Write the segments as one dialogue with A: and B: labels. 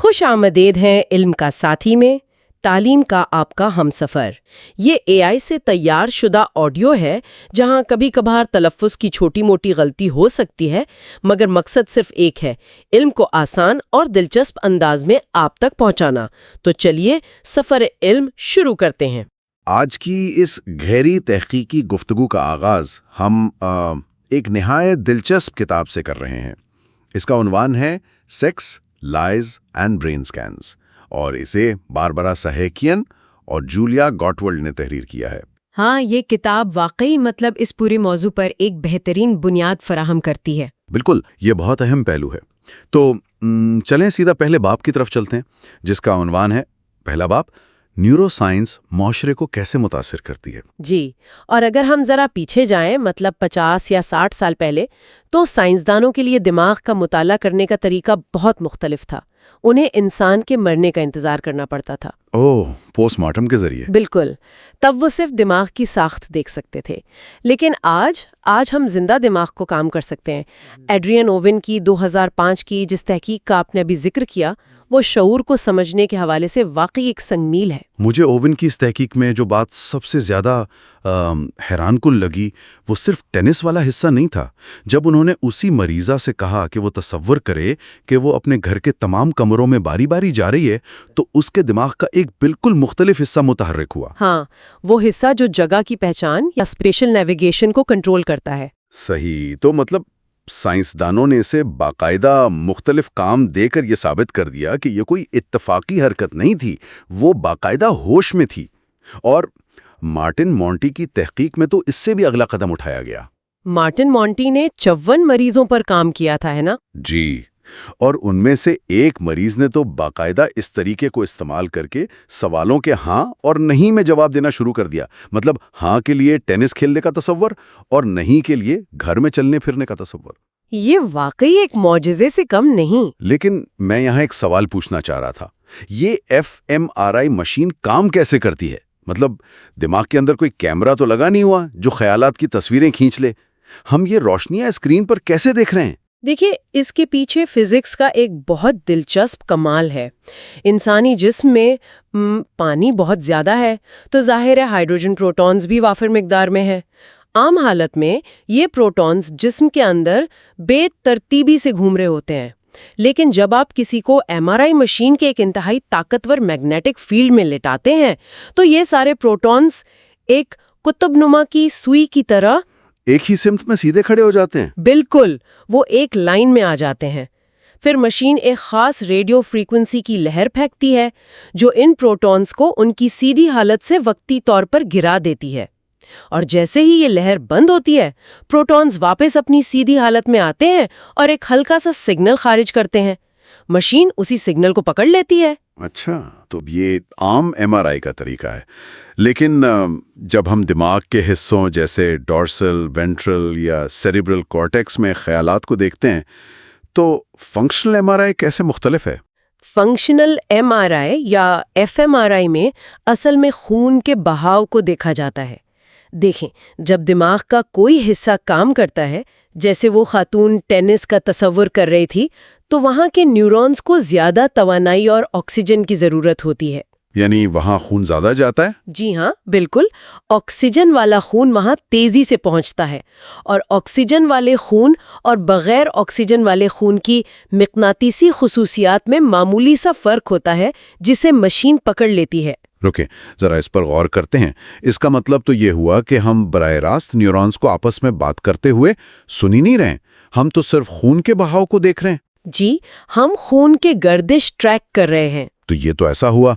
A: خوش آمدید ہیں علم کا ساتھی میں، تعلیم کا آپ کا ہمسفر۔ یہ اے آئی سے تیار شدہ آڈیو ہے جہاں کبھی کبھار تلفظ کی چھوٹی موٹی غلطی ہو سکتی ہے، مگر مقصد صرف ایک ہے، علم کو آسان اور دلچسپ انداز میں آپ تک پہنچانا۔ تو چلیے سفر علم شروع کرتے ہیں۔
B: آج کی اس گہری تحقیقی گفتگو کا آغاز ہم ایک نہایت دلچسپ کتاب سے کر رہے ہیں۔ اس کا عنوان ہے سیکس، لائز اینڈ برین سکینز، اور اسے باربرا سہیکین اور جولیا گاٹولڈ نے تحریر کیا ہے۔
A: ہاں، یہ کتاب واقعی اس پورے موضوع پر ایک بہترین بنیاد فراہم کرتی ہے۔
B: بالکل، یہ بہت اہم پہلو ہے۔ تو چلیں سیدھا پہلے باب کی طرف چلتے ہیں، جس کا عنوان ہے، پہلا باب، نیورو سائنس معاشرے کو کیسے متاثر کرتی ہے۔
A: جی، اور اگر ہم ذرا پیچھے جائیں 50 یا 60 سال پہلے، تو سائنسدانوں کے لیے دماغ کا مطالعہ کرنے کا طریقہ بہت مختلف تھا۔ انہیں انسان کے مرنے کا انتظار کرنا پڑتا تھا۔
B: پوسٹ مارٹم کے ذریعے؟
A: بالکل، تب وہ صرف دماغ کی ساخت دیکھ سکتے تھے، لیکن آج ہم زندہ دماغ کو کام کر سکتے ہیں۔ ایڈریئن اوون کی 2005 کی جس تحقیق کا آپ نے ابھی ذکر کیا، وہ شعور کو سمجھنے کے حوالے سے واقعی ایک سنگ میل ہے۔
B: مجھے اوون کی اس تحقیق میں جو بات سب سے زیادہ حیران کن لگی، وہ صرف ٹینس والا حصہ نہیں تھا۔ جب انہوں نے اسی مریضہ سے کہا کہ وہ تصور کرے کہ وہ اپنے گھر کے تمام کمروں میں باری باری جا رہی ہے، تو اس کے دماغ کا ایک بالکل مختلف حصہ متحرک ہوا۔
A: ہاں، وہ حصہ جو جگہ کی پہچان یا اسپیشل نیویگیشن کو کنٹرول کرتا ہے۔
B: صحیح، تو سائنسدانوں نے اسے باقاعدہ مختلف کام دے کر یہ ثابت کر دیا کہ یہ کوئی اتفاقی حرکت نہیں تھی، وہ باقاعدہ ہوش میں تھی۔ اور مارٹن مونٹی کی تحقیق میں تو اس سے بھی اگلا قدم اٹھایا گیا۔
A: مارٹن مونٹی نے 54 مریضوں پر کام کیا تھا، ہے نا؟
B: جی، اور ان میں سے ایک مریض نے تو باقاعدہ اس طریقے کو استعمال کر کے سوالوں کے ہاں اور نہیں میں جواب دینا شروع کر دیا۔ ہاں کے لیے ٹینس کھیلنے کا تصور، اور نہیں کے لیے گھر میں چلنے پھرنے کا تصور۔
A: یہ واقعی ایک معجزے سے کم نہیں۔
B: لیکن میں یہاں ایک سوال پوچھنا چاہ رہا تھا، یہ FMRI مشین کام کیسے کرتی ہے؟ دماغ کے اندر کوئی کیمرہ تو لگا نہیں ہوا جو خیالات کی تصویریں کھینچ لے؟ ہم یہ روشنیاں اسکرین پر کیسے دیکھ رہے ہیں؟
A: دیکھیے، اس کے پیچھے فزکس کا ایک بہت دلچسپ کمال ہے۔ انسانی جسم میں پانی بہت زیادہ ہے، تو ظاہر ہے ہائیڈروجن پروٹونز بھی وافر مقدار میں ہے۔ عام حالت میں یہ پروٹونز جسم کے اندر بے ترتیبی سے گھوم رہے ہوتے ہیں، لیکن جب آپ کسی کو MRI مشین کے ایک انتہائی طاقتور میگنیٹک فیلڈ میں لٹاتے ہیں، تو یہ سارے پروٹونز ایک قطب نما کی سوئی کی طرح
B: ایک ہی سمت میں سیدھے کھڑے ہو جاتے ہیں۔
A: بالکل، وہ ایک لائن میں آ جاتے ہیں۔ پھر مشین ایک خاص ریڈیو فریکوینسی کی لہر پھینکتی ہے جو ان پروٹونز کو ان کی سیدھی حالت سے وقتی طور پر گرا دیتی ہے، اور جیسے ہی یہ لہر بند ہوتی ہے، پروٹونز واپس اپنی سیدھی حالت میں آتے ہیں اور ایک ہلکا سا سگنل خارج کرتے ہیں۔ مشین اسی سگنل کو پکڑ لیتی ہے۔
B: اچھا، تو یہ عام MRI کا طریقہ ہے۔ لیکن جب ہم دماغ کے حصوں جیسے ڈورسل، وینٹرل یا سیریبرل کارٹیکس میں خیالات کو دیکھتے ہیں، تو فنکشنل MRI کیسے مختلف ہے؟
A: فنکشنل MRI یا FMRI میں اصل میں خون کے بہاؤ کو دیکھا جاتا ہے۔ دیکھیں، جب دماغ کا کوئی حصہ کام کرتا ہے، جیسے وہ خاتون ٹینس کا تصور کر رہی تھی، تو وہاں کے نیورونز کو زیادہ توانائی اور آکسیجن کی ضرورت ہوتی ہے۔
B: یعنی وہاں خون زیادہ جاتا ہے؟
A: جی ہاں، بالکل، آکسیجن والا خون وہاں تیزی سے پہنچتا ہے، اور آکسیجن والے خون اور بغیر آکسیجن والے خون کی مقناطیسی خصوصیات میں معمولی سا فرق ہوتا ہے جسے مشین پکڑ لیتی ہے۔
B: رکیں، ذرا اس پر غور کرتے ہیں۔ اس کا مطلب تو یہ ہوا کہ ہم براہ راست نیورونز کو آپس میں بات کرتے ہوئے سن ہی نہیں رہے، ہم تو صرف خون کے بہاؤ کو دیکھ رہے ہیں۔
A: جی، ہم خون کے گردش ٹریک کر رہے ہیں۔
B: تو یہ تو ایسا ہوا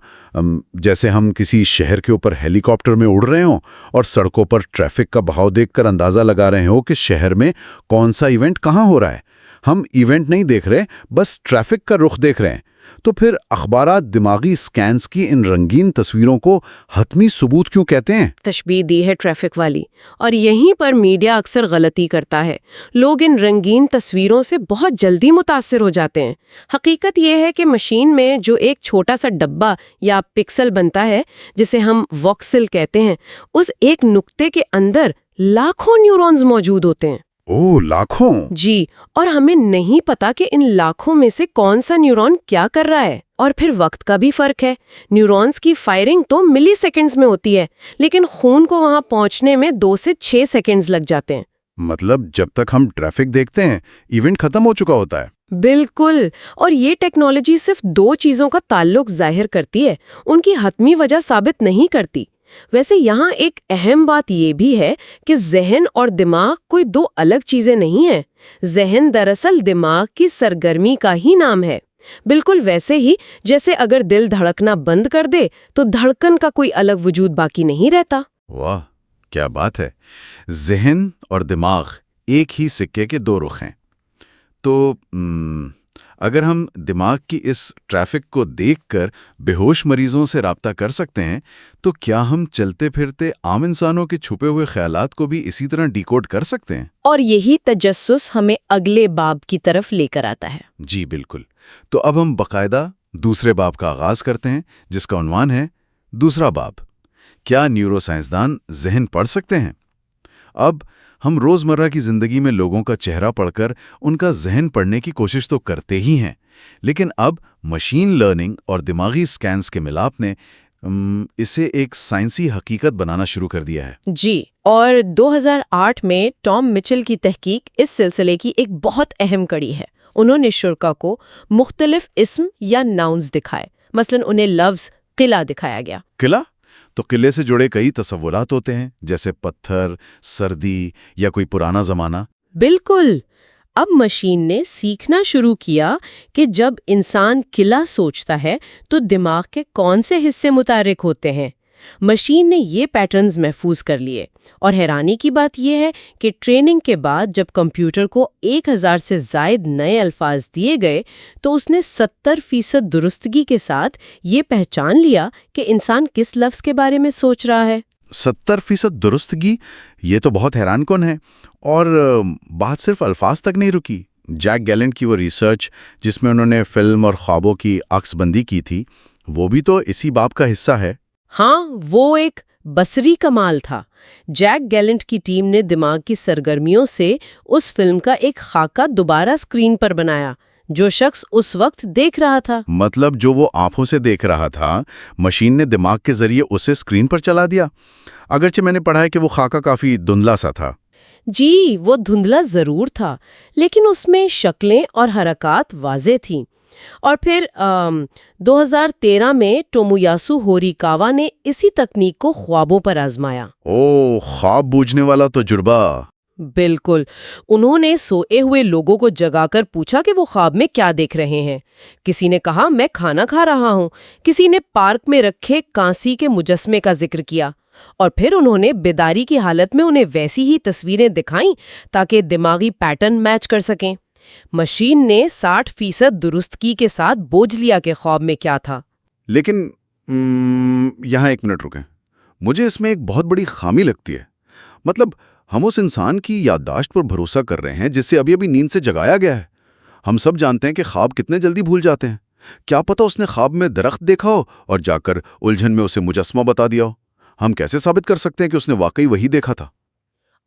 B: جیسے ہم کسی شہر کے اوپر ہیلی کاپٹر میں اڑ رہے ہوں اور سڑکوں پر ٹریفک کا بہاؤ دیکھ کر اندازہ لگا رہے ہوں کہ شہر میں کون سا ایونٹ کہاں ہو رہا ہے۔ ہم ایونٹ نہیں دیکھ رہے، بس ٹریفک کا رخ دیکھ رہے ہیں۔ تو پھر اخبارات دماغی سکینز کی ان رنگین تصویروں کو حتمی ثبوت کیوں کہتے ہیں؟
A: تشبیہ دی ہے ٹریفک والی، اور یہیں پر میڈیا اکثر غلطی کرتا ہے۔ لوگ ان رنگین تصویروں سے بہت جلدی متاثر ہو جاتے ہیں۔ حقیقت یہ ہے کہ مشین میں جو ایک چھوٹا سا ڈبہ یا پکسل بنتا ہے، جسے ہم ووکسل کہتے ہیں، اس ایک نقطے کے اندر لاکھوں نیورونز موجود ہوتے ہیں۔
B: اوہ، لاکھوں!
A: جی، اور ہمیں نہیں پتا کہ ان لاکھوں میں سے کون سا نیورون کیا کر رہا ہے۔ اور پھر وقت کا بھی فرق ہے۔ نیورونز کی فائرنگ تو ملی سیکنڈز میں ہوتی ہے، لیکن خون کو وہاں پہنچنے میں 2 سے 6 سیکنڈز لگ جاتے ہیں۔
B: مطلب جب تک ہم ٹریفک دیکھتے ہیں ایونٹ ختم ہو چکا ہوتا ہے۔
A: بالکل، اور یہ ٹیکنالوجی صرف 2 چیزوں کا تعلق ظاہر کرتی ہے، ان کی حتمی وجہ ثابت نہیں کرتی۔ ویسے یہاں ایک اہم بات یہ بھی ہے کہ ذہن اور دماغ کوئی 2 الگ چیزیں نہیں ہیں۔ ذہن دراصل دماغ کی سرگرمی کا ہی نام ہے، بالکل ویسے ہی جیسے اگر دل دھڑکنا بند کر دے تو دھڑکن کا کوئی الگ وجود باقی نہیں رہتا۔
B: واہ، کیا بات ہے! ذہن اور دماغ ایک ہی سکے کے 2 رخ ہیں۔ تو اگر ہم دماغ کی اس ٹریفک کو دیکھ کر بے ہوش مریضوں سے رابطہ کر سکتے ہیں تو کیا ہم چلتے پھرتے عام انسانوں کے چھپے ہوئے خیالات کو بھی اسی طرح ڈیکوڈ کر سکتے ہیں؟
A: اور یہی تجسس ہمیں اگلے باب کی طرف لے کر آتا ہے۔
B: جی بالکل۔ تو اب ہم باقاعدہ دوسرے باب کا آغاز کرتے ہیں، جس کا عنوان ہے دوسرا باب، کیا نیورو سائنسدان ذہن پڑھ سکتے ہیں؟ اب ہم روزمرہ کی زندگی میں لوگوں کا چہرہ پڑھ کر ان کا ذہن پڑھنے کی کوشش تو کرتے ہی ہیں، لیکن اب مشین لرننگ اور دماغی سکینز کے ملاپ نے اسے ایک سائنسی حقیقت بنانا شروع کر دیا ہے۔
A: جی، اور 2008 میں ٹام مچل کی تحقیق اس سلسلے کی ایک بہت اہم کڑی ہے۔ انہوں نے شرکا کو مختلف اسم یا ناؤنز دکھائے، مثلا انہیں لفظ قلعہ دکھایا گیا۔
B: قلعہ؟ تو قلعے سے جڑے کئی تصورات ہوتے ہیں، جیسے پتھر، سردی یا کوئی پرانا زمانہ۔
A: بالکل۔ اب مشین نے سیکھنا شروع کیا کہ جب انسان قلعہ سوچتا ہے تو دماغ کے کون سے حصے متحرک ہوتے ہیں۔ مشین نے یہ پیٹرنز محفوظ کر لیے، اور حیرانی کی بات یہ ہے کہ ٹریننگ کے بعد جب کمپیوٹر کو 1000 سے زائد نئے الفاظ دیے گئے تو اس نے 70% درستگی کے ساتھ یہ پہچان لیا کہ انسان کس لفظ کے بارے میں سوچ رہا ہے۔
B: 70% درستگی، یہ تو بہت حیران کن ہے۔ اور بات صرف الفاظ تک نہیں رکی۔ جیک گیلنٹ کی وہ ریسرچ جس میں انہوں نے فلم اور خوابوں کی عکس بندی کی تھی، وہ بھی تو اسی باب کا حصہ ہے۔
A: ہاں، وہ ایک بصری کمال تھا۔ جیک گیلنٹ کی ٹیم نے دماغ کی سرگرمیوں سے اس فلم کا ایک خاکہ دوبارہ سکرین پر بنایا جو شخص اس وقت دیکھ رہا تھا۔
B: مطلب جو وہ آنکھوں سے دیکھ رہا تھا، مشین نے دماغ کے ذریعے اسے سکرین پر چلا دیا۔ اگرچہ میں نے پڑھا ہے کہ وہ خاکہ کافی دھندلا سا تھا۔
A: جی، وہ دھندلا ضرور تھا، لیکن اس میں شکلیں اور حرکات واضح تھیں۔ اور پھر 2013 میں ٹومویاسو ہوریکاوا نے اسی تکنیک کو خوابوں پر آزمایا۔
B: اوہ، خواب بوجھنے والا تجربہ۔
A: بالکل، انہوں نے سوئے ہوئے لوگوں کو جگا کر پوچھا کہ وہ خواب میں کیا دیکھ رہے ہیں۔ کسی نے کہا میں کھانا کھا رہا ہوں، کسی نے پارک میں رکھے کانسی کے مجسمے کا ذکر کیا، اور پھر انہوں نے بیداری کی حالت میں انہیں ویسی ہی تصویریں دکھائیں تاکہ دماغی پیٹرن میچ کر سکیں۔ مشین نے 60% درستگی کے ساتھ بوجھ لیا کہ خواب میں کیا تھا۔
B: لیکن یہاں ایک منٹ رکیں، مجھے اس میں ایک بہت بڑی خامی لگتی ہے۔ مطلب ہم اس انسان کی یادداشت پر بھروسہ کر رہے ہیں جس سے ابھی نیند سے جگایا گیا ہے۔ ہم سب جانتے ہیں کہ خواب کتنے جلدی بھول جاتے ہیں۔ کیا پتہ اس نے خواب میں درخت دیکھا ہو اور جا کر الجھن میں اسے مجسمہ بتا دیا ہو۔ ہم کیسے ثابت کر سکتے ہیں کہ اس نے واقعی وہی دیکھا تھا؟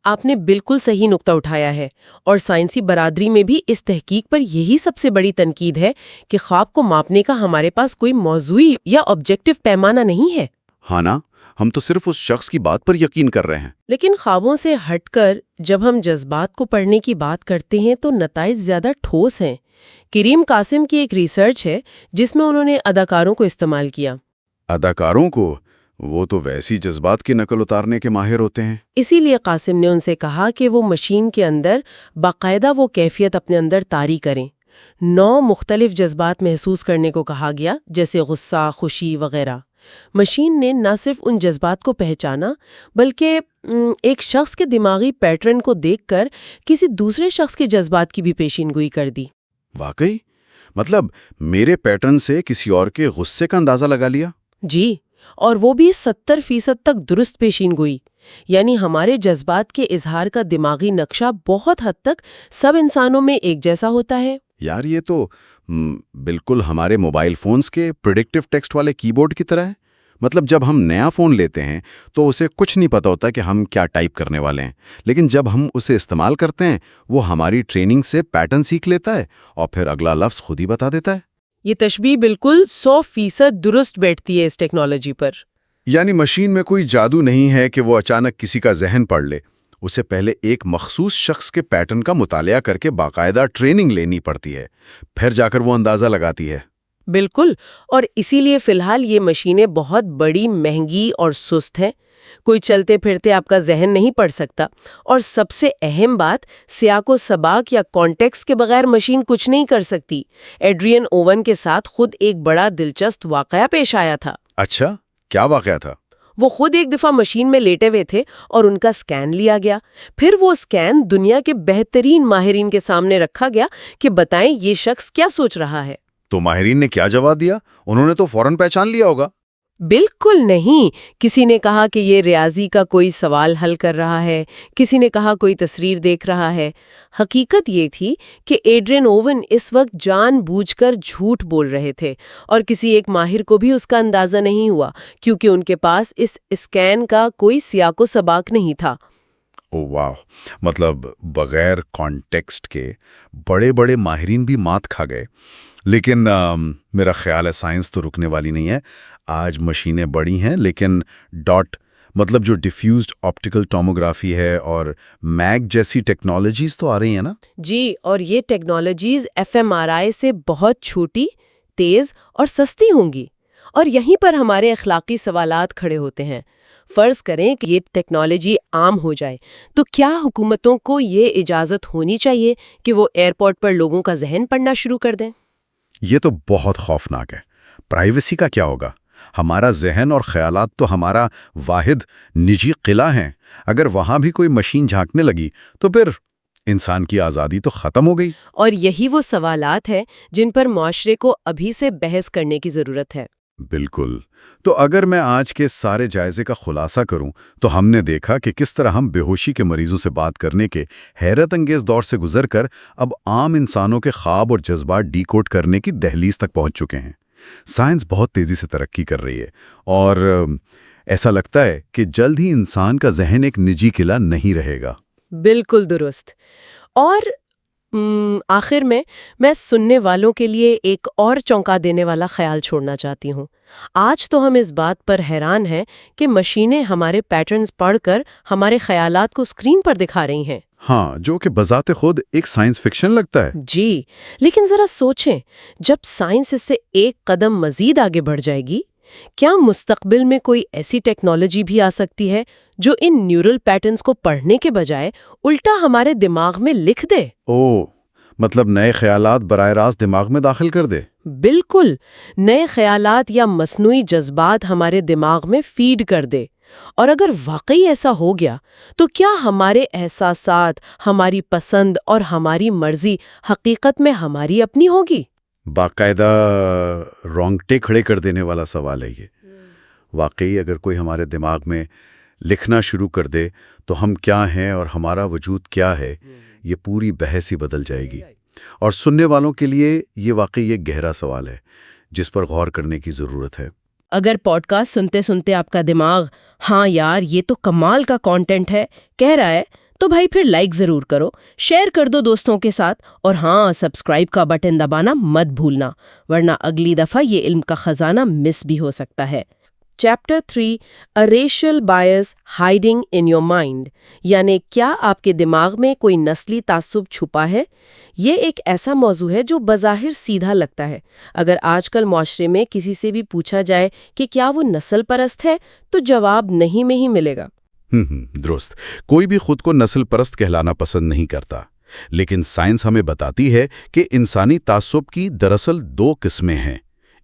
A: آپ نے بالکل صحیح نقطہ اٹھایا ہے، اور سائنسی برادری میں بھی اس تحقیق پر یہی سب سے بڑی تنقید ہے کہ خواب کو ماپنے کا ہمارے پاس کوئی موضوعی یا آبجیکٹو پیمانہ نہیں ہے۔
B: ہاں نا، ہم تو صرف اس شخص کی بات پر یقین کر رہے ہیں۔
A: لیکن خوابوں سے ہٹ کر جب ہم جذبات کو پڑھنے کی بات کرتے ہیں تو نتائج زیادہ ٹھوس ہیں۔ کریم قاسم کی ایک ریسرچ ہے جس میں انہوں نے اداکاروں کو استعمال کیا۔
B: اداکاروں کو؟ وہ تو ویسی جذبات کی نقل اتارنے کے ماہر ہوتے ہیں۔
A: اسی لیے قاسم نے ان سے کہا کہ وہ مشین کے اندر باقاعدہ وہ کیفیت اپنے اندر طاری کریں۔ 9 مختلف جذبات محسوس کرنے کو کہا گیا، جیسے غصہ، خوشی وغیرہ۔ مشین نے نہ صرف ان جذبات کو پہچانا بلکہ ایک شخص کے دماغی پیٹرن کو دیکھ کر کسی دوسرے شخص کے جذبات کی بھی پیشین گوئی کر دی۔
B: واقعی؟ مطلب میرے پیٹرن سے کسی اور کے غصے کا اندازہ لگا لیا؟
A: جی، اور وہ بھی 70% تک درست پیشین گوئی۔ یعنی ہمارے جذبات کے اظہار کا دماغی نقشہ بہت حد تک سب انسانوں میں ایک جیسا ہوتا ہے۔
B: یار یہ تو بالکل ہمارے موبائل فونز کے پریڈکٹیو ٹیکسٹ والے کی بورڈ کی طرح ہے۔
C: مطلب جب ہم نیا فون لیتے ہیں تو اسے کچھ نہیں پتا ہوتا کہ ہم کیا ٹائپ کرنے والے ہیں، لیکن جب ہم اسے استعمال کرتے ہیں وہ ہماری ٹریننگ سے پیٹرن سیکھ لیتا ہے اور پھر اگلا لفظ خود ہی بتا دیتا ہے۔
A: یہ تشبیہ بالکل 100% درست بیٹھتی ہے اس ٹیکنالوجی پر۔
B: یعنی مشین میں کوئی جادو نہیں ہے کہ وہ اچانک کسی کا ذہن پڑھ لے، اسے پہلے ایک مخصوص شخص کے پیٹرن کا مطالعہ کر کے باقاعدہ ٹریننگ لینی پڑتی ہے، پھر جا کر وہ اندازہ لگاتی ہے۔
A: بالکل، اور اسی لیے فی الحال یہ مشینیں بہت بڑی، مہنگی اور سست ہیں۔ کوئی چلتے پھرتے آپ کا ذہن نہیں پڑھ سکتا، اور سب سے اہم بات، سیاق و سباق یا کانٹیکسٹ کے بغیر مشین کچھ نہیں کر سکتی۔ ایڈرین اوون کے ساتھ خود ایک بڑا دلچسپ واقعہ پیش آیا تھا۔
B: اچھا، کیا واقعہ تھا؟
A: وہ خود ایک دفعہ مشین میں لیٹے ہوئے تھے اور ان کا سکین لیا گیا۔ پھر وہ سکین دنیا کے بہترین ماہرین کے سامنے رکھا گیا کہ بتائیں یہ شخص کیا سوچ رہا ہے۔
B: تو ماہرین نے کیا جواب دیا؟ انہوں نے تو فوراً پہچان لیا ہوگا۔
A: بالکل نہیں، کسی نے کہا کہ یہ ریاضی کا کوئی سوال حل کر رہا ہے، کسی نے کہا کوئی تصویر دیکھ رہا ہے۔ حقیقت یہ تھی کہ ایڈرین اوون اس وقت جان بوجھ کر جھوٹ بول رہے تھے، اور کسی ایک ماہر کو بھی اس کا اندازہ نہیں ہوا، کیونکہ ان کے پاس اس اسکین کا کوئی سیاق و سباق نہیں تھا۔
B: او واو، مطلب بغیر کانٹیکسٹ کے بڑے بڑے ماہرین بھی مات کھا گئے۔ لیکن میرا خیال ہے سائنس تو رکنے والی نہیں ہے۔ آج مشینیں بڑی ہیں لیکن مطلب جو ڈیفیوزڈ آپٹیکل ٹوموگرافی ہے اور میگ جیسی ٹیکنالوجیز تو آ رہی ہیں نا؟
A: جی، اور یہ ٹیکنالوجیز FMRI سے بہت چھوٹی، تیز اور سستی ہوں گی، اور یہیں پر ہمارے اخلاقی سوالات کھڑے ہوتے ہیں۔ فرض کریں کہ یہ ٹیکنالوجی عام ہو جائے تو کیا حکومتوں کو یہ اجازت ہونی چاہیے کہ وہ ایئرپورٹ پر لوگوں کا ذہن پڑھنا شروع کر دیں؟
B: یہ تو بہت خوفناک ہے۔ پرائیویسی کا کیا ہوگا؟ ہمارا ذہن اور خیالات تو ہمارا واحد نجی قلعہ ہیں۔ اگر وہاں بھی کوئی مشین جھانکنے لگی تو پھر انسان کی آزادی تو ختم ہو گئی۔
A: اور یہی وہ سوالات ہیں جن پر معاشرے کو ابھی سے بحث کرنے کی ضرورت ہے۔
B: بالکل۔ تو اگر میں آج کے سارے جائزے کا خلاصہ کروں تو ہم نے دیکھا کہ کس طرح ہم بے ہوشی کے مریضوں سے بات کرنے کے حیرت انگیز دور سے گزر کر اب عام انسانوں کے خواب اور جذبات ڈی کوڈ کرنے کی دہلیز تک پہنچ چکے ہیں۔ سائنس بہت تیزی سے ترقی کر رہی ہے، اور ایسا لگتا ہے کہ جلد ہی انسان کا ذہن ایک نجی قلعہ نہیں رہے گا۔
A: بالکل درست۔ اور آخر میں سننے والوں کے لیے ایک اور چونکا دینے والا خیال چھوڑنا چاہتی ہوں۔ آج تو ہم اس بات پر حیران ہیں کہ مشینیں ہمارے پیٹرنز پڑھ کر ہمارے خیالات کو اسکرین پر دکھا رہی ہیں۔
B: ہاں، جو کہ بذات خود ایک سائنس فکشن لگتا ہے۔
A: جی، لیکن ذرا سوچیں، جب سائنس اس سے ایک قدم مزید آگے بڑھ جائے گی، کیا مستقبل میں کوئی ایسی ٹیکنالوجی بھی آ سکتی ہے جو ان نیورل پیٹرنز کو پڑھنے کے بجائے الٹا ہمارے دماغ میں لکھ دے؟
B: مطلب نئے خیالات براہ راست دماغ میں داخل کر دے؟
A: بالکل، نئے خیالات یا مصنوعی جذبات ہمارے دماغ میں فیڈ کر دے۔ اور اگر واقعی ایسا ہو گیا تو کیا ہمارے احساسات، ہماری پسند اور ہماری مرضی حقیقت میں ہماری اپنی ہوگی؟
B: باقاعدہ رونگٹے کھڑے کر دینے والا سوال ہے یہ۔ واقعی اگر کوئی ہمارے دماغ میں لکھنا شروع کر دے تو ہم کیا ہیں اور ہمارا وجود کیا ہے، یہ پوری بحث ہی بدل جائے گی۔ اور سننے والوں کے لیے یہ واقعی ایک گہرا سوال ہے جس پر غور کرنے کی ضرورت ہے۔
A: اگر پوڈ کاسٹ سنتے سنتے آپ کا دماغ ہاں یار یہ تو کمال کا کانٹینٹ ہے کہہ رہا ہے، تو بھائی پھر لائک ضرور کرو، شیئر کر دو دوستوں کے ساتھ، اور ہاں سبسکرائب کا بٹن دبانا مت بھولنا، ورنہ اگلی دفعہ یہ علم کا خزانہ مس بھی ہو سکتا ہے۔ Chapter 3 A Racial Bias Hiding in Your Mind، یعنی کیا آپ کے دماغ میں کوئی نسلی تعصب چھپا ہے؟ یہ ایک ایسا موضوع ہے جو بظاہر سیدھا لگتا ہے۔ اگر آج کل معاشرے میں کسی سے بھی پوچھا جائے کہ کیا وہ نسل پرست ہے تو جواب نہیں میں ہی ملے گا۔
B: درست، کوئی بھی خود کو نسل پرست کہلانا پسند نہیں کرتا، لیکن سائنس ہمیں بتاتی ہے کہ انسانی تعصب کی دراصل 2 قسمیں ہیں۔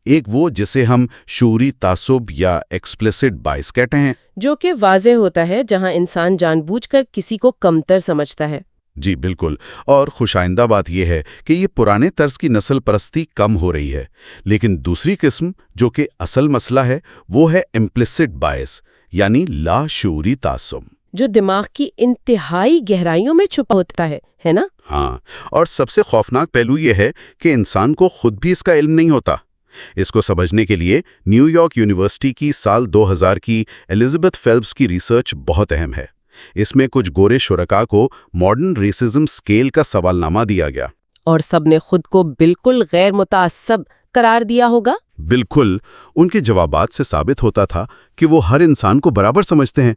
B: ایک وہ جسے ہم شعوری تعصب یا ایکسپلیسٹ بائس کہتے ہیں،
A: جو کہ واضح ہوتا ہے جہاں انسان جان بوجھ کر کسی کو کمتر سمجھتا ہے۔
B: جی بالکل، اور خوش آئندہ بات یہ ہے کہ یہ پرانے طرز کی نسل پرستی کم ہو رہی ہے۔ لیکن دوسری قسم جو کہ اصل مسئلہ ہے وہ ہے امپلیسٹ بائس، یعنی لاشعوری تعصب،
A: جو دماغ کی انتہائی گہرائیوں میں چھپا ہوتا ہے نا؟
B: ہاں، اور سب سے خوفناک پہلو یہ ہے کہ انسان کو خود بھی اس کا علم نہیں ہوتا۔ اس کو سمجھنے کے لیے نیو یارک یونیورسٹی کی سال 2000 کی ایلزابتھ فیلپس کی ریسرچ بہت اہم ہے۔ اس میں کچھ گورے شرکاء کو ماڈرن ریسزم سکیل کا سوال نامہ دیا گیا۔
A: اور سب نے خود کو بالکل غیر متعصب قرار دیا ہوگا؟
B: بالکل، ان کے جوابات سے ثابت ہوتا تھا کہ وہ ہر انسان کو برابر سمجھتے ہیں،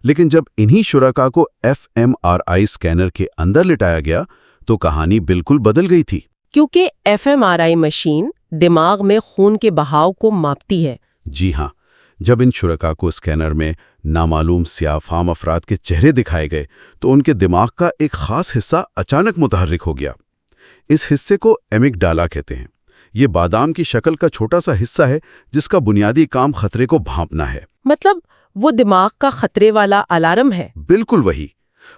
B: لیکن جب انہی شرکاء کو fMRI اسکینر کے اندر لٹایا گیا تو کہانی بالکل بدل گئی تھی۔
A: کیونکہ fMRI مشین دماغ میں خون کے بہاؤ کو ماپتی ہے۔
B: جی ہاں، جب ان شرکاء کو اسکینر میں نامعلوم سیاہ فام افراد کے چہرے دکھائے گئے تو ان کے دماغ کا ایک خاص حصہ اچانک متحرک ہو گیا۔ اس حصے کو ایمگڈالا کہتے ہیں۔ یہ بادام کی شکل کا چھوٹا سا حصہ ہے جس کا بنیادی کام خطرے کو بھانپنا ہے۔
A: مطلب وہ دماغ کا خطرے والا الارم ہے۔
B: بالکل وہی۔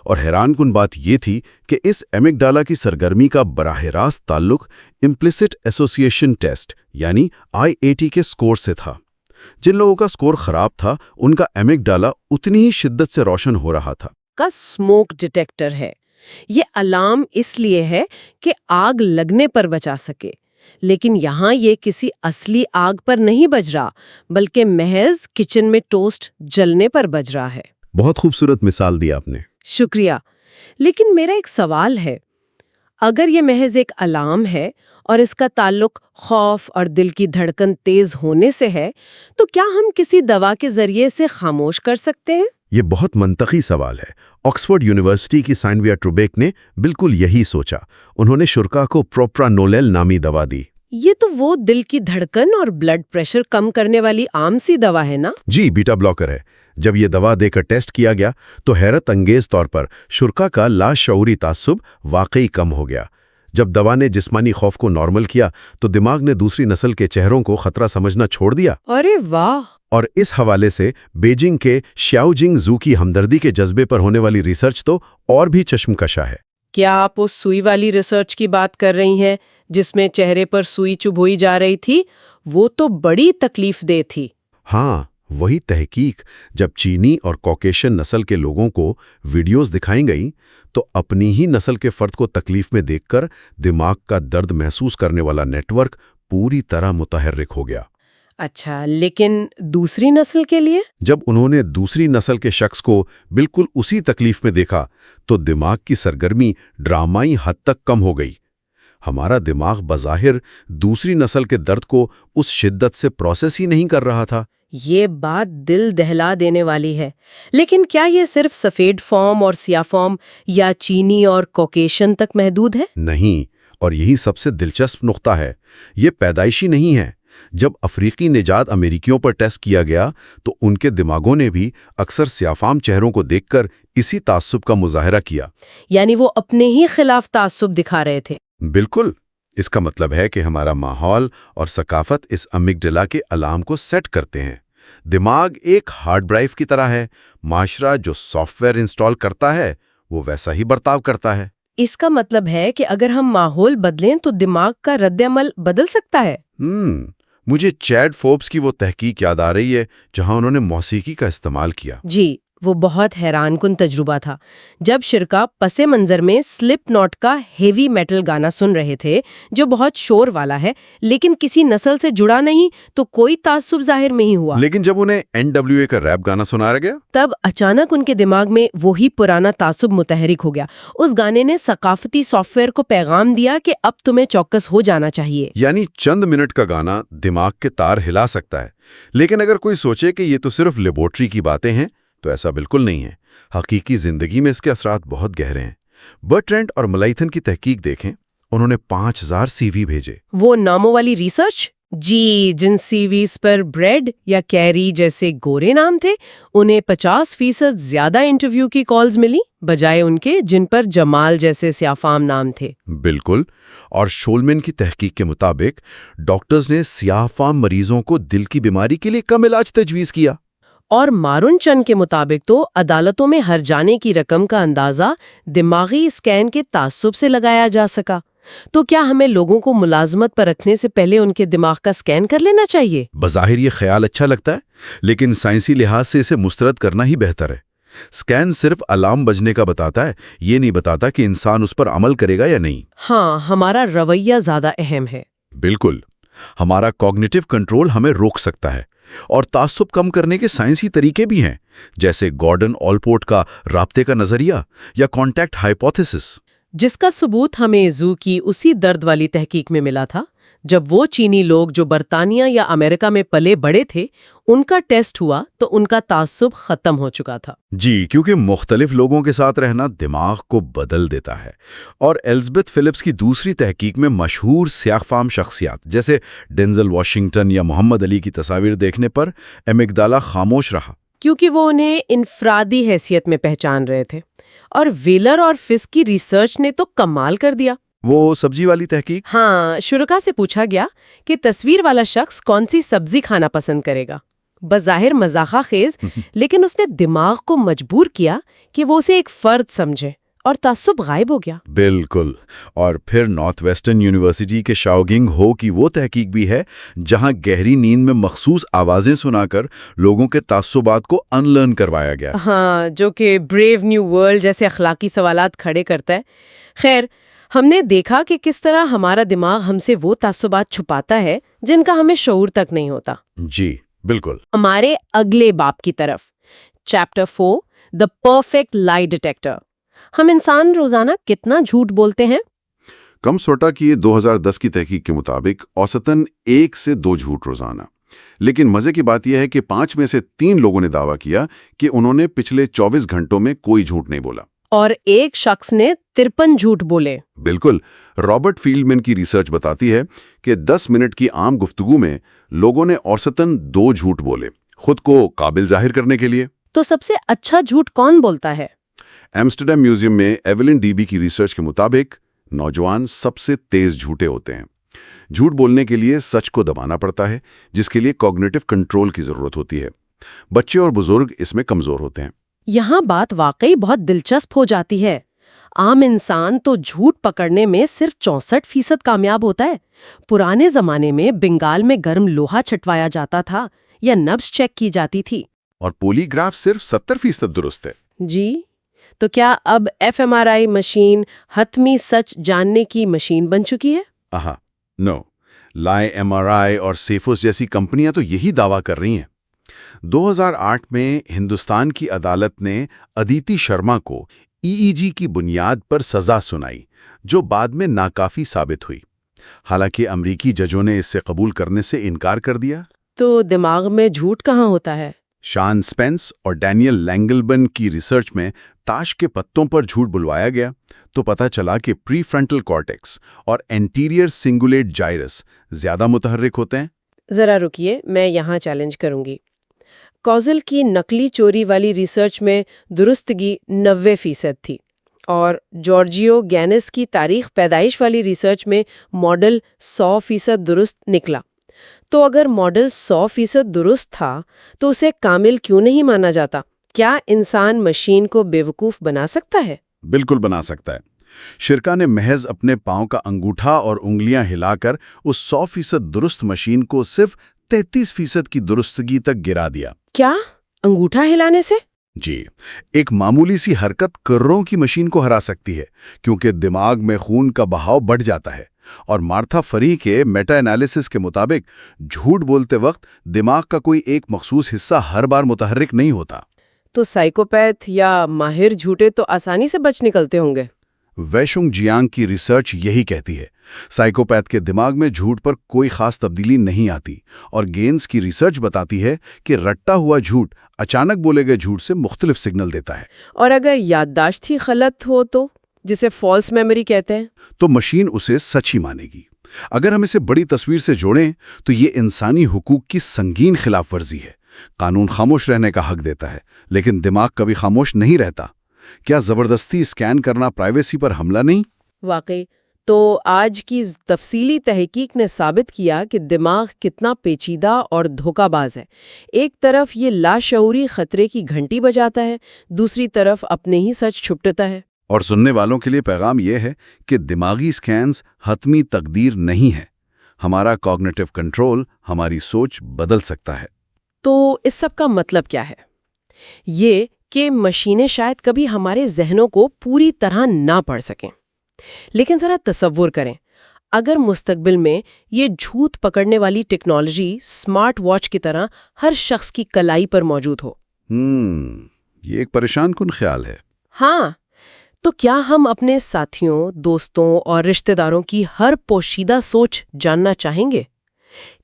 B: اور حیران کن بات یہ تھی کہ اس ایمگڈالا کی سرگرمی کا براہ راست تعلق امپلیسٹ ایسوسیشن ٹیسٹ یعنی IAT کے سکور سے تھا۔ جن لوگوں کا سکور خراب تھا ان کا ایمگڈالا اتنی ہی شدت سے روشن ہو رہا تھا۔
A: کا اسموک ڈیٹیکٹر ہے۔ یہ الارم اس لیے ہے کہ آگ لگنے پر بچا سکے، لیکن یہاں یہ کسی اصلی آگ پر نہیں بج رہا بلکہ محض کچن میں ٹوسٹ جلنے پر بج رہا ہے۔
B: بہت خوبصورت مثال دی آپ نے۔
A: شکریہ، لیکن میرا ایک سوال ہے، اگر یہ محض ایک الارم ہے اور اس کا تعلق خوف اور دل کی دھڑکن تیز ہونے سے ہے تو کیا ہم کسی دوا کے ذریعے سے خاموش کر سکتے ہیں؟
B: یہ بہت منطقی سوال ہے۔ آکسفورڈ یونیورسٹی کی سائنویا ٹروبیک نے بالکل یہی سوچا۔ انہوں نے شرکاء کو پروپرانولول نامی دوا دی۔
A: یہ تو وہ دل کی دھڑکن اور بلڈ پریشر کم کرنے والی عام سی دوا ہے نا؟
B: جی، بیٹا بلاکر ہے۔ جب یہ دوا دے کر ٹیسٹ کیا گیا تو حیرت انگیز طور پر شرکاء کا لاشعوری تعصب واقعی کم ہو گیا۔ جب دوا نے جسمانی خوف کو نارمل کیا تو دماغ نے دوسری نسل کے چہروں کو خطرہ سمجھنا چھوڑ دیا۔
A: ارے واہ!
B: اور اس حوالے سے بیجنگ کے شیاؤجنگ زو کی ہمدردی کے جذبے پر ہونے والی ریسرچ تو اور بھی چشمکشا ہے۔
A: کیا آپ اس سوئی والی ریسرچ کی بات کر رہی ہیں جس میں چہرے پر سوئی چبھوئی جا رہی تھی؟ وہ تو بڑی تکلیف دہ تھی۔
B: ہاں، وہی تحقیق۔ جب چینی اور کوکیشن نسل کے لوگوں کو ویڈیوز دکھائیں گئیں تو اپنی ہی نسل کے فرد کو تکلیف میں دیکھ کر دماغ کا درد محسوس کرنے والا نیٹ ورک پوری طرح متحرک ہو گیا۔
A: اچھا، لیکن دوسری نسل کے لیے؟
B: جب انہوں نے دوسری نسل کے شخص کو بالکل اسی تکلیف میں دیکھا تو دماغ کی سرگرمی ڈرامائی حد تک کم ہو گئی۔ ہمارا دماغ بظاہر دوسری نسل کے درد کو اس شدت سے پروسیس ہی نہیں کر رہا تھا۔
A: یہ بات دل دہلا دینے والی ہے۔ لیکن کیا یہ صرف سفید فارم اور سیاہ فارم یا چینی اور کوکیشن تک محدود ہے؟
B: نہیں، اور یہی سب سے دلچسپ نقطہ ہے۔ یہ پیدائشی نہیں ہے۔ جب افریقی نژاد امریکیوں پر ٹیسٹ کیا گیا تو ان کے دماغوں نے بھی اکثر سیاہفام چہروں کو دیکھ کر اسی تعصب کا مظاہرہ کیا۔
A: یعنی وہ اپنے ہی خلاف تعصب دکھا رہے تھے۔
B: بالکل۔ اس کا مطلب ہے کہ ہمارا ماحول اور ثقافت اس امیگڈلا کے الارم کو سیٹ کرتے ہیں۔ دماغ ایک ہارڈ ڈرائیو کی طرح ہے۔ معاشرہ جو سافٹ ویئر انسٹال کرتا ہے وہ ویسا ہی برتاؤ کرتا ہے۔
A: اس کا مطلب ہے کہ اگر ہم ماحول بدلیں تو دماغ کا رد عمل بدل سکتا ہے۔
B: مجھے چیڈ فوربس کی وہ تحقیق یاد آ رہی ہے جہاں انہوں نے موسیقی کا استعمال کیا۔
A: جی، وہ بہت حیران کن تجربہ تھا۔ جب شرکاء پس منظر میں سلپ ناٹ کا ہیوی میٹل گانا سن رہے تھے جو بہت شور والا ہے لیکن کسی نسل سے جڑا نہیں تو کوئی تعصب ظاہر نہیں ہوا،
B: لیکن جب انہیں NWA کا ریپ گانا سنایا گیا
A: تب اچانک ان کے دماغ میں وہی پرانا تعصب متحرک ہو گیا۔ اس گانے نے ثقافتی سافٹ ویئر کو پیغام دیا کہ اب تمہیں چوکس ہو جانا چاہیے۔
B: یعنی چند منٹ کا گانا دماغ کے تار ہلا سکتا ہے۔ لیکن اگر کوئی سوچے کہ یہ تو صرف لیبورٹری کی باتیں ہیں تو ایسا بالکل نہیں ہے۔ حقیقی زندگی میں اس کے اثرات بہت گہرے ہیں۔ برٹرینڈ اور ملائتھن کی تحقیق دیکھیں، انہوں نے 5000 CV بھیجے۔
A: وہ ناموں والی ریسرچ؟ جی، جن CVs پر بریڈ یا کیری جیسے گورے نام تھے انہیں 50% زیادہ انٹرویو کی کالز ملی بجائے ان کے جن پر جمال جیسے سیاہفام نام تھے۔
B: بالکل۔ اور شولمن کی تحقیق کے مطابق ڈاکٹرز نے سیاہفام مریضوں کو دل کی بیماری کے لیے کم علاج تجویز کیا۔
A: اور مارون چن کے مطابق تو عدالتوں میں ہر جانے کی رقم کا اندازہ دماغی اسکین کے تعصب سے لگایا جا سکا۔ تو کیا ہمیں لوگوں کو ملازمت پر رکھنے سے پہلے ان کے دماغ کا اسکین کر لینا چاہیے؟
B: بظاہر یہ خیال اچھا لگتا ہے لیکن سائنسی لحاظ سے اسے مسترد کرنا ہی بہتر ہے۔ اسکین صرف الارم بجنے کا بتاتا ہے، یہ نہیں بتاتا کہ انسان اس پر عمل کرے گا یا نہیں۔
A: ہاں، ہمارا رویہ زیادہ اہم ہے۔
B: بالکل۔
C: ہمارا کوگنیٹو کنٹرول ہمیں روک سکتا ہے، اور تعصب کم کرنے کے سائنسی طریقے بھی ہیں، جیسے گارڈن آلپورٹ کا رابطے کا نظریہ یا کانٹیکٹ ہائپوتھیسس،
A: جس کا ثبوت ہمیں زو کی اسی درد والی تحقیق میں ملا تھا، جب وہ چینی لوگ جو برطانیہ یا امریکہ میں پلے بڑے تھے ان کا ٹیسٹ ہوا تو ان کا تعصب ختم ہو چکا تھا۔
C: جی، کیونکہ مختلف لوگوں کے ساتھ رہنا دماغ کو بدل دیتا ہے۔ اور ایلزبتھ فلپس کی دوسری تحقیق میں مشہور سیاہ فام شخصیات جیسے ڈینزل واشنگٹن یا محمد علی کی تصاویر دیکھنے پر امیگڈالا خاموش رہا،
A: کیونکہ وہ انہیں انفرادی حیثیت میں پہچان رہے تھے، اور ویلر اور فسک کی ریسرچ نے تو کمال کر دیا۔
C: وہ سبزی والی تحقیق؟
A: ہاں، شرکا سے پوچھا گیا کہ تصویر والا شخص کون سی سبزی کھانا پسند کرے گا۔ بظاہر مزاحہ خیز، لیکن اس نے دماغ کو مجبور کیا کہ وہ اسے ایک فرد سمجھے، اور تعصب غائب ہو گیا۔
C: بالکل۔ اور پھر نارتھ ویسٹرن یونیورسٹی کے شاؤگنگ ہو کی وہ تحقیق بھی ہے جہاں گہری نیند میں مخصوص آوازیں سنا کر لوگوں کے تعصبات کو ان لرن کروایا گیا۔
A: ہاں، جو کہ بریو نیو ورلڈ جیسے اخلاقی سوالات کھڑے کرتا ہے۔ خیر، ہم نے دیکھا کہ کس طرح ہمارا دماغ ہم سے وہ تعصبات چھپاتا ہے جن کا ہمیں شعور تک نہیں ہوتا۔
C: جی بالکل۔
A: ہمارے اگلے باب کی طرف، چیپٹر 4، دا پرفیکٹ لائی ڈیٹیکٹر۔ ہم انسان روزانہ کتنا جھوٹ بولتے ہیں؟
D: کم سوٹا کی 2010 کی تحقیق کے مطابق اوسطاً 1 سے 2 جھوٹ روزانہ۔ لیکن مزے کی بات یہ ہے کہ 5 میں سے 3 لوگوں نے دعویٰ کیا کہ انہوں نے پچھلے 24 گھنٹوں میں کوئی جھوٹ نہیں بولا،
A: اور ایک شخص نے 53 جھوٹ بولے۔
D: بالکل۔ رابرٹ فیلڈمین کی ریسرچ بتاتی ہے کہ 10 منٹ کی عام گفتگو میں لوگوں نے اوسطاً 2 جھوٹ بولے، خود کو قابل ظاہر کرنے کے لیے۔
A: تو سب سے اچھا جھوٹ کون بولتا ہے؟
D: ایمسٹرڈیم میوزیم میں ایولن ڈی بی کی ریسرچ کے مطابق نوجوان سب سے تیز جھوٹے ہوتے ہیں۔ جھوٹ بولنے کے لیے سچ کو دبانا پڑتا ہے، جس کے لیے کوگنیٹو کنٹرول کی ضرورت ہوتی ہے۔ بچے اور بزرگ اس میں کمزور ہوتے ہیں۔
A: یہاں بات واقعی بہت دلچسپ ہو جاتی ہے۔ عام انسان تو جھوٹ پکڑنے میں صرف 64% کامیاب ہوتا ہے۔ پرانے زمانے میں بنگال میں گرم لوہا چھٹوایا جاتا تھا یا نبض چیک کی جاتی تھی،
D: اور پولی گراف صرف 70% درست ہے۔
A: جی، تو کیا اب FMRI مشین حتمی سچ جاننے کی مشین بن چکی ہے؟
D: نو، لائی MRI اور سیفوس جیسی کمپنیاں تو یہی دعویٰ کر رہی ہیں۔ 2008 میں ہندوستان کی عدالت نے ادیتی شرما کو EEG کی بنیاد پر سزا سنائی، جو بعد میں ناکافی ثابت ہوئی۔ حالانکہ امریکی ججوں نے اس سے قبول کرنے سے انکار کر دیا۔
A: تو دماغ میں جھوٹ کہاں ہوتا ہے؟
D: شان سپینس اور ڈینیل لینگلبن کی ریسرچ میں تاش کے پتوں پر جھوٹ بلوایا گیا تو پتہ چلا کہ پری فرنٹل کارٹیکس اور انٹیریئر سنگولیٹ جائرس زیادہ متحرک ہوتے ہیں۔
A: ذرا رکیے، میں یہاں چیلنج کروں گی۔ کوزل کی نقلی چوری والی ریسرچ میں درستگی 90% تھی، اور جارجیو گینس کی تاریخ پیدائش والی ریسرچ میں ماڈل 100% درست نکلا۔ تو اگر ماڈل 100% درست تھا تو اسے کامل کیوں نہیں مانا جاتا؟ کیا انسان مشین کو بیوقوف بنا سکتا ہے؟
D: بالکل بنا سکتا ہے۔ شرکا نے محض اپنے پاؤں کا انگوٹھا اور انگلیاں ہلا کر اس 100% درست مشین کو صرف 33% کی درستگی تک گرا دیا۔
A: کیا انگوٹھا ہلانے سے؟
D: جی، ایک معمولی سی حرکت کروں کی مشین کو ہرا سکتی ہے، کیونکہ دماغ میں خون کا بہاؤ بڑھ جاتا ہے۔ اور مارتھا فری کے میٹا انالیسس کے مطابق جھوٹ بولتے وقت دماغ کا کوئی ایک مخصوص حصہ ہر بار متحرک نہیں ہوتا۔
A: تو سائیکوپیتھ یا ماہر جھوٹے تو آسانی سے بچ نکلتے ہوں گے۔
D: ویشونگ جیانگ کی ریسرچ یہی کہتی ہے۔ سائیکوپیتھ کے دماغ میں جھوٹ پر کوئی خاص تبدیلی نہیں آتی، اور گینز کی ریسرچ بتاتی ہے کہ رٹا ہوا جھوٹ اچانک بولے گئے جھوٹ سے مختلف سگنل دیتا ہے۔
A: اور اگر یادداشت ہی غلط ہو تو، جسے فالس میموری کہتے ہیں،
D: تو مشین اسے سچ ہی مانے گی۔ اگر ہم اسے بڑی تصویر سے جوڑیں تو یہ انسانی حقوق کی سنگین خلاف ورزی ہے۔ قانون خاموش رہنے کا حق دیتا ہے، لیکن دماغ کبھی خاموش نہیں رہتا۔ کیا زبردستی اسکین کرنا پرائیویسی پر حملہ نہیں؟
A: واقعی۔ تو آج کی تفصیلی تحقیق نے ثابت کیا کہ دماغ کتنا پیچیدہ اور دھوکہ باز ہے۔ ایک طرف یہ لاشعوری خطرے کی گھنٹی بجاتا ہے، دوسری طرف اپنے ہی سچ چھپٹتا ہے۔
D: اور سننے والوں کے لیے پیغام یہ ہے کہ دماغی اسکینز حتمی تقدیر نہیں ہے۔ ہمارا کوگنیٹو کنٹرول ہماری سوچ بدل سکتا ہے۔
A: تو اس سب کا مطلب کیا ہے؟ یہ کہ مشینیں شاید کبھی ہمارے ذہنوں کو پوری طرح نہ پڑھ سکیں، لیکن ذرا تصور کریں، اگر مستقبل میں یہ جھوٹ پکڑنے والی ٹیکنالوجی اسمارٹ واچ کی طرح ہر شخص کی کلائی پر موجود ہو،
B: یہ ایک پریشان کن خیال ہے۔
A: ہاں، تو کیا ہم اپنے ساتھیوں، دوستوں اور رشتہ داروں کی ہر پوشیدہ سوچ جاننا چاہیں گے؟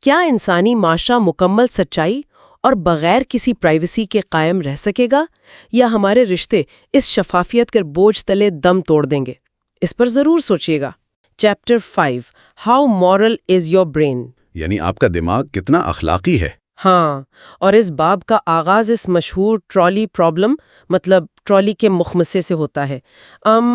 A: کیا انسانی معاشرہ مکمل سچائی اور بغیر کسی پرائیویسی کے قائم رہ سکے گا، یا ہمارے رشتے اس شفافیت کے بوجھ تلے دم توڑ دیں گے؟ اس پر ضرور سوچیے گا۔ Chapter 5 how moral is your brain.
B: یعنی آپ کا دماغ کتنا اخلاقی ہے۔
A: ہاں، اور اس باب کا آغاز اس مشہور ٹرالی پرابلم، مطلب ٹرالی کے مخمصے سے ہوتا ہے۔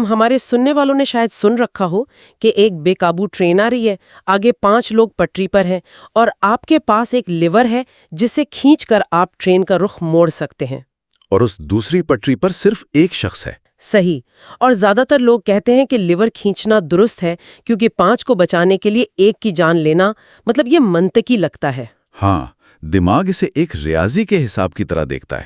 A: ہمارے سننے والوں نے شاید سن رکھا ہو کہ ایک بے قابو ٹرین آ رہی ہے، آگے 5 لوگ پٹری پر ہیں، اور آپ کے پاس ایک لیور ہے جسے کھینچ کر آپ ٹرین کا رخ موڑ سکتے ہیں۔
B: اور اس دوسری پٹری پر صرف ایک شخص ہے۔
A: صحیح، اور زیادہ تر لوگ کہتے ہیں کہ لیور کھینچنا درست ہے کیونکہ 5 کو بچانے کے لیے ایک کی جان لینا، مطلب یہ منطقی لگتا ہے۔
B: ہاں، دماغ اسے ایک ریاضی کے حساب کی طرح دیکھتا ہے،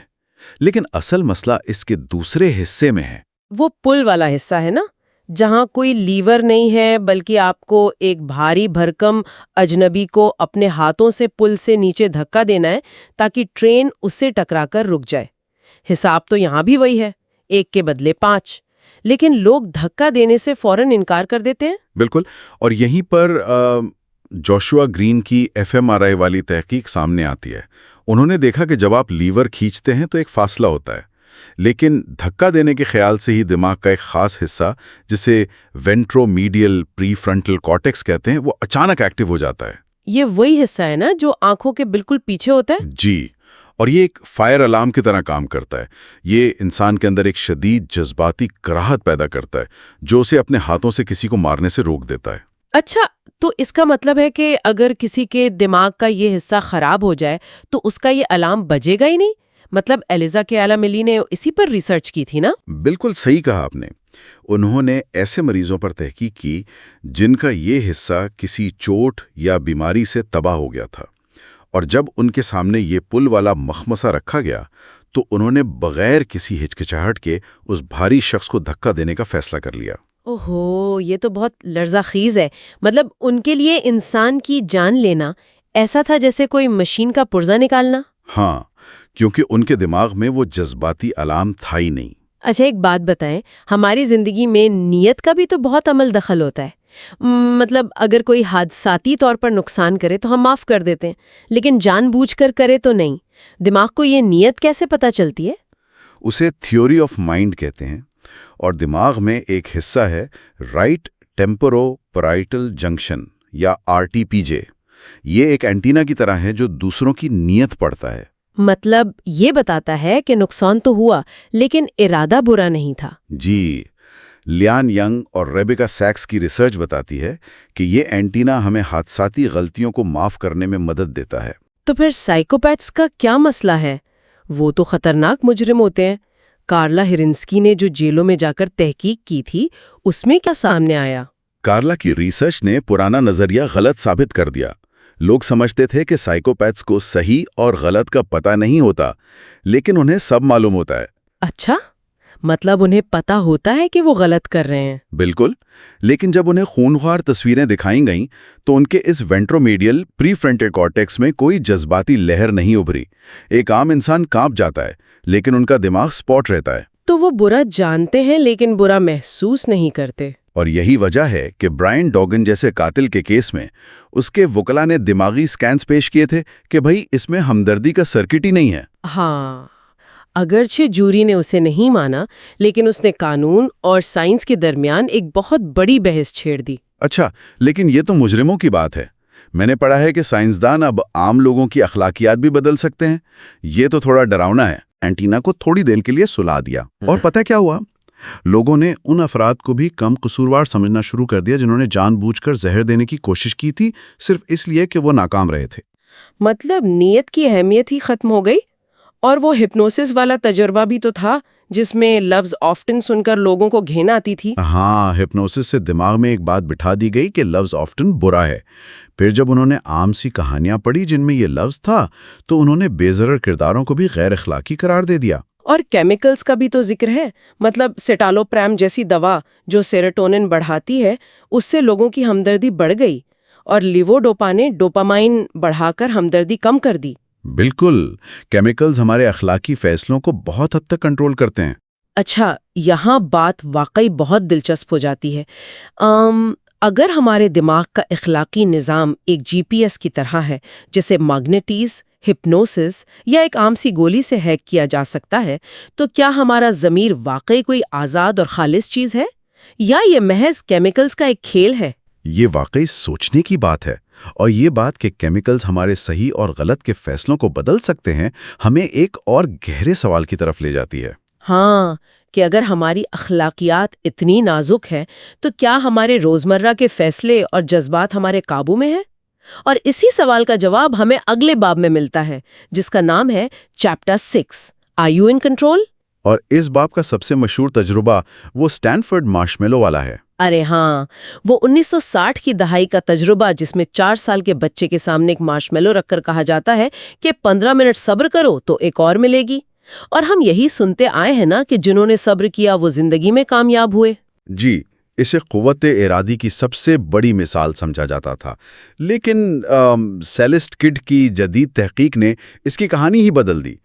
B: لیکن اصل مسئلہ اس کے دوسرے حصے میں ہے۔
A: وہ پل والا حصہ ہے نا، جہاں کوئی لیور نہیں ہے بلکہ آپ کو ایک بھاری بھرکم اجنبی کو اپنے ہاتھوں سے پل سے نیچے دھکا دینا ہے تاکہ ٹرین اس سے ٹکرا کر رک جائے۔ حساب تو یہاں بھی وہی ہے، 1 کے بدلے 5، لیکن لوگ دھکا دینے سے فوراً انکار کر دیتے ہیں۔
B: بالکل، اور یہیں پر جوشوا گرین کی FMRI والی تحقیق سامنے آتی ہے۔ انہوں نے دیکھا کہ جب آپ لیور کھینچتے ہیں تو ایک فاصلہ ہوتا ہے، لیکن دھکا دینے کے خیال سے ہی دماغ کا ایک خاص حصہ جسے وینٹرومیڈیل پری فرنٹل کارٹیکس کہتے ہیں، وہ اچانک ایکٹیو ہو جاتا ہے۔
A: یہ وہی حصہ ہے نا جو آنکھوں کے بالکل پیچھے ہوتا ہے؟
B: جی، اور یہ ایک فائر الارم کی طرح کام کرتا ہے۔ یہ انسان کے اندر ایک شدید جذباتی کراہت پیدا کرتا ہے جو اسے اپنے ہاتھوں سے کسی کو مارنے سے روک دیتا ہے۔
A: اچھا، تو اس کا مطلب ہے کہ اگر کسی کے دماغ کا یہ حصہ خراب ہو جائے تو اس کا یہ الارم بجے گا ہی نہیں؟ مطلب ایلیزا کیالا ملی نے اسی پر ریسرچ کی تھی نا؟
B: بالکل صحیح کہا آپ نے۔ انہوں نے ایسے مریضوں پر تحقیق کی جن کا یہ حصہ کسی چوٹ یا بیماری سے تباہ ہو گیا تھا، اور جب ان کے سامنے یہ پل والا مخمصہ رکھا گیا تو انہوں نے بغیر کسی ہچکچاہٹ کے اس بھاری شخص کو دھکا دینے کا فیصلہ کر لیا۔
A: اوہو، یہ تو بہت لرزہ خیز ہے۔ مطلب ان کے لیے انسان کی جان لینا ایسا تھا جیسے کوئی مشین کا پرزہ نکالنا۔
B: ہاں، کیونکہ ان کے دماغ میں وہ جذباتی علام تھا ہی نہیں۔
A: اچھا، ایک بات بتائیں، ہماری زندگی میں نیت کا بھی تو بہت عمل دخل ہوتا ہے۔ مطلب اگر کوئی حادثاتی طور پر نقصان کرے تو ہم معاف کر دیتے ہیں، لیکن جان بوجھ کر کرے تو نہیں۔ دماغ کو یہ نیت کیسے پتہ چلتی ہے؟
B: اسے تھیوری آف مائنڈ کہتے ہیں، اور دماغ میں ایک حصہ ہے رائٹ ٹیمپورو پیرائٹل جنکشن یا RTPJ۔ یہ ایک اینٹینا کی طرح ہے جو دوسروں کی نیت پڑھتا ہے۔
A: مطلب یہ بتاتا ہے کہ نقصان تو ہوا لیکن ارادہ برا نہیں تھا۔
B: جی، لیان ینگ اور ریبیکا سیکس کی ریسرچ بتاتی ہے کہ یہ اینٹینا ہمیں حادثاتی غلطیوں کو معاف کرنے میں مدد دیتا ہے۔
A: تو پھر سائیکوپیتھس کا کیا مسئلہ ہے؟ وہ تو خطرناک مجرم ہوتے ہیں۔ کارلا ہرنسکی نے جو جیلوں میں جا کر تحقیق کی تھی، اس میں کیا سامنے آیا؟
B: کارلا کی ریسرچ نے پرانا نظریہ غلط ثابت کر دیا۔ لوگ سمجھتے تھے کہ سائیکوپیتھس کو صحیح اور غلط کا پتہ نہیں ہوتا، لیکن انہیں سب معلوم ہوتا ہے۔
A: اچھا، مطلب انہیں پتہ ہوتا ہے کہ وہ غلط کر رہے ہیں؟
B: بالکل، لیکن جب انہیں خونخوار تصویریں دکھائیں گئیں تو ان کے اس وینٹرومیڈیل پری فرنٹل کارٹیکس میں کوئی جذباتی لہر نہیں ابھری۔ ایک عام انسان کانپ جاتا ہے، لیکن ان کا دماغ سپاٹ رہتا ہے۔
A: تو وہ برا جانتے ہیں لیکن برا محسوس نہیں کرتے۔
B: اور یہی وجہ ہے کہ برائن ڈوگن جیسے قاتل کے کیس میں اس کے وکلا نے دماغی سکینز پیش کیے تھے کہ بھئی اس میں ہمدردی کا سرکٹ ہی نہیں ہے۔
A: ہاں، اگرچہ جوری نے اسے نہیں مانا، لیکن اس نے قانون اور سائنس کے درمیان ایک بہت بڑی بحث چھیڑ دی۔
B: اچھا، لیکن یہ تو مجرموں کی بات ہے۔ میں نے پڑھا ہے کہ سائنسدان اب عام لوگوں کی اخلاقیات بھی بدل سکتے ہیں۔ یہ تو تھوڑا ڈراؤنا ہے۔ اینٹینا کو تھوڑی دیر کے لیے سلا دیا، اور پتہ کیا ہوا؟ لوگوں نے ان افراد کو بھی کم قصوروار سمجھنا شروع کر دیا جنہوں نے جان بوجھ کر زہر دینے کی کوشش کی تھی، صرف اس لیے کہ وہ ناکام رہے تھے۔
A: مطلب نیت کی اہمیت ہی ختم ہو گئی۔ اور وہ ہپنوسس والا تجربہ بھی تو تھا جس میں لفظ آفٹن سن کر لوگوں کو گھن آتی تھی۔
B: ہاں، ہپنوسس سے دماغ میں ایک بات بٹھا دی گئی کہ لفظ آفٹن برا ہے۔ پھر جب انہوں نے عام سی کہانیاں پڑھی جن میں یہ لفظ تھا تو انہوں نے بے ضرر کرداروں کو بھی غیر اخلاقی قرار دے دیا۔
A: اور کیمیکلز کا بھی تو ذکر ہے، مطلب سیٹالوپرام جیسی دوا جو سیروٹونن بڑھاتی ہے، اس سے لوگوں کی ہمدردی بڑھ گئی، اور لیووڈوپا نے ڈوپامائن بڑھا کر ہمدردی کم کر دی۔
B: بالکل، کیمیکلز ہمارے اخلاقی فیصلوں کو بہت حد تک کنٹرول کرتے ہیں۔
A: اچھا، یہاں بات واقعی بہت دلچسپ ہو جاتی ہے۔ اگر ہمارے دماغ کا اخلاقی نظام ایک جی پی ایس کی طرح ہے، جسے میگنیٹیز، ہپنوسس یا ایک عام سی گولی سے ہیک کیا جا سکتا ہے، تو کیا ہمارا ضمیر واقعی کوئی آزاد اور خالص چیز ہے، یا یہ محض کیمیکلز کا ایک کھیل ہے؟
B: یہ واقعی سوچنے کی بات ہے، اور یہ بات کہ کیمیکلز ہمارے صحیح اور غلط کے فیصلوں کو بدل سکتے ہیں ہمیں ایک اور گہرے سوال کی طرف لے جاتی ہے۔
A: ہاں، کہ اگر ہماری اخلاقیات اتنی نازک ہے تو کیا ہمارے روزمرہ کے فیصلے اور جذبات ہمارے قابو میں ہیں؟ اور اسی سوال کا جواب ہمیں اگلے باب میں ملتا ہے، جس کا نام ہے chapter 6 are you in control?
B: اور اس باب کا سب سے مشہور تجربہ وہ سٹینفورڈ مارشمیلو والا ہے۔
A: ارے ہاں، وہ 1960 کی دہائی کا تجربہ جس میں 4 سال کے بچے کے سامنے ایک مارشمیلو رکھ کر کہا جاتا ہے کہ 15 منٹ صبر کرو تو ایک اور ملے گی۔ اور ہم یہی سنتے آئے ہیں نا کہ جنہوں نے صبر کیا وہ زندگی میں کامیاب ہوئے۔
B: جی، اسے قوت ارادی کی سب سے بڑی مثال سمجھا جاتا تھا، لیکن سیلسٹ کڈ کی جدید تحقیق نے اس کی کہانی ہی بدل دی۔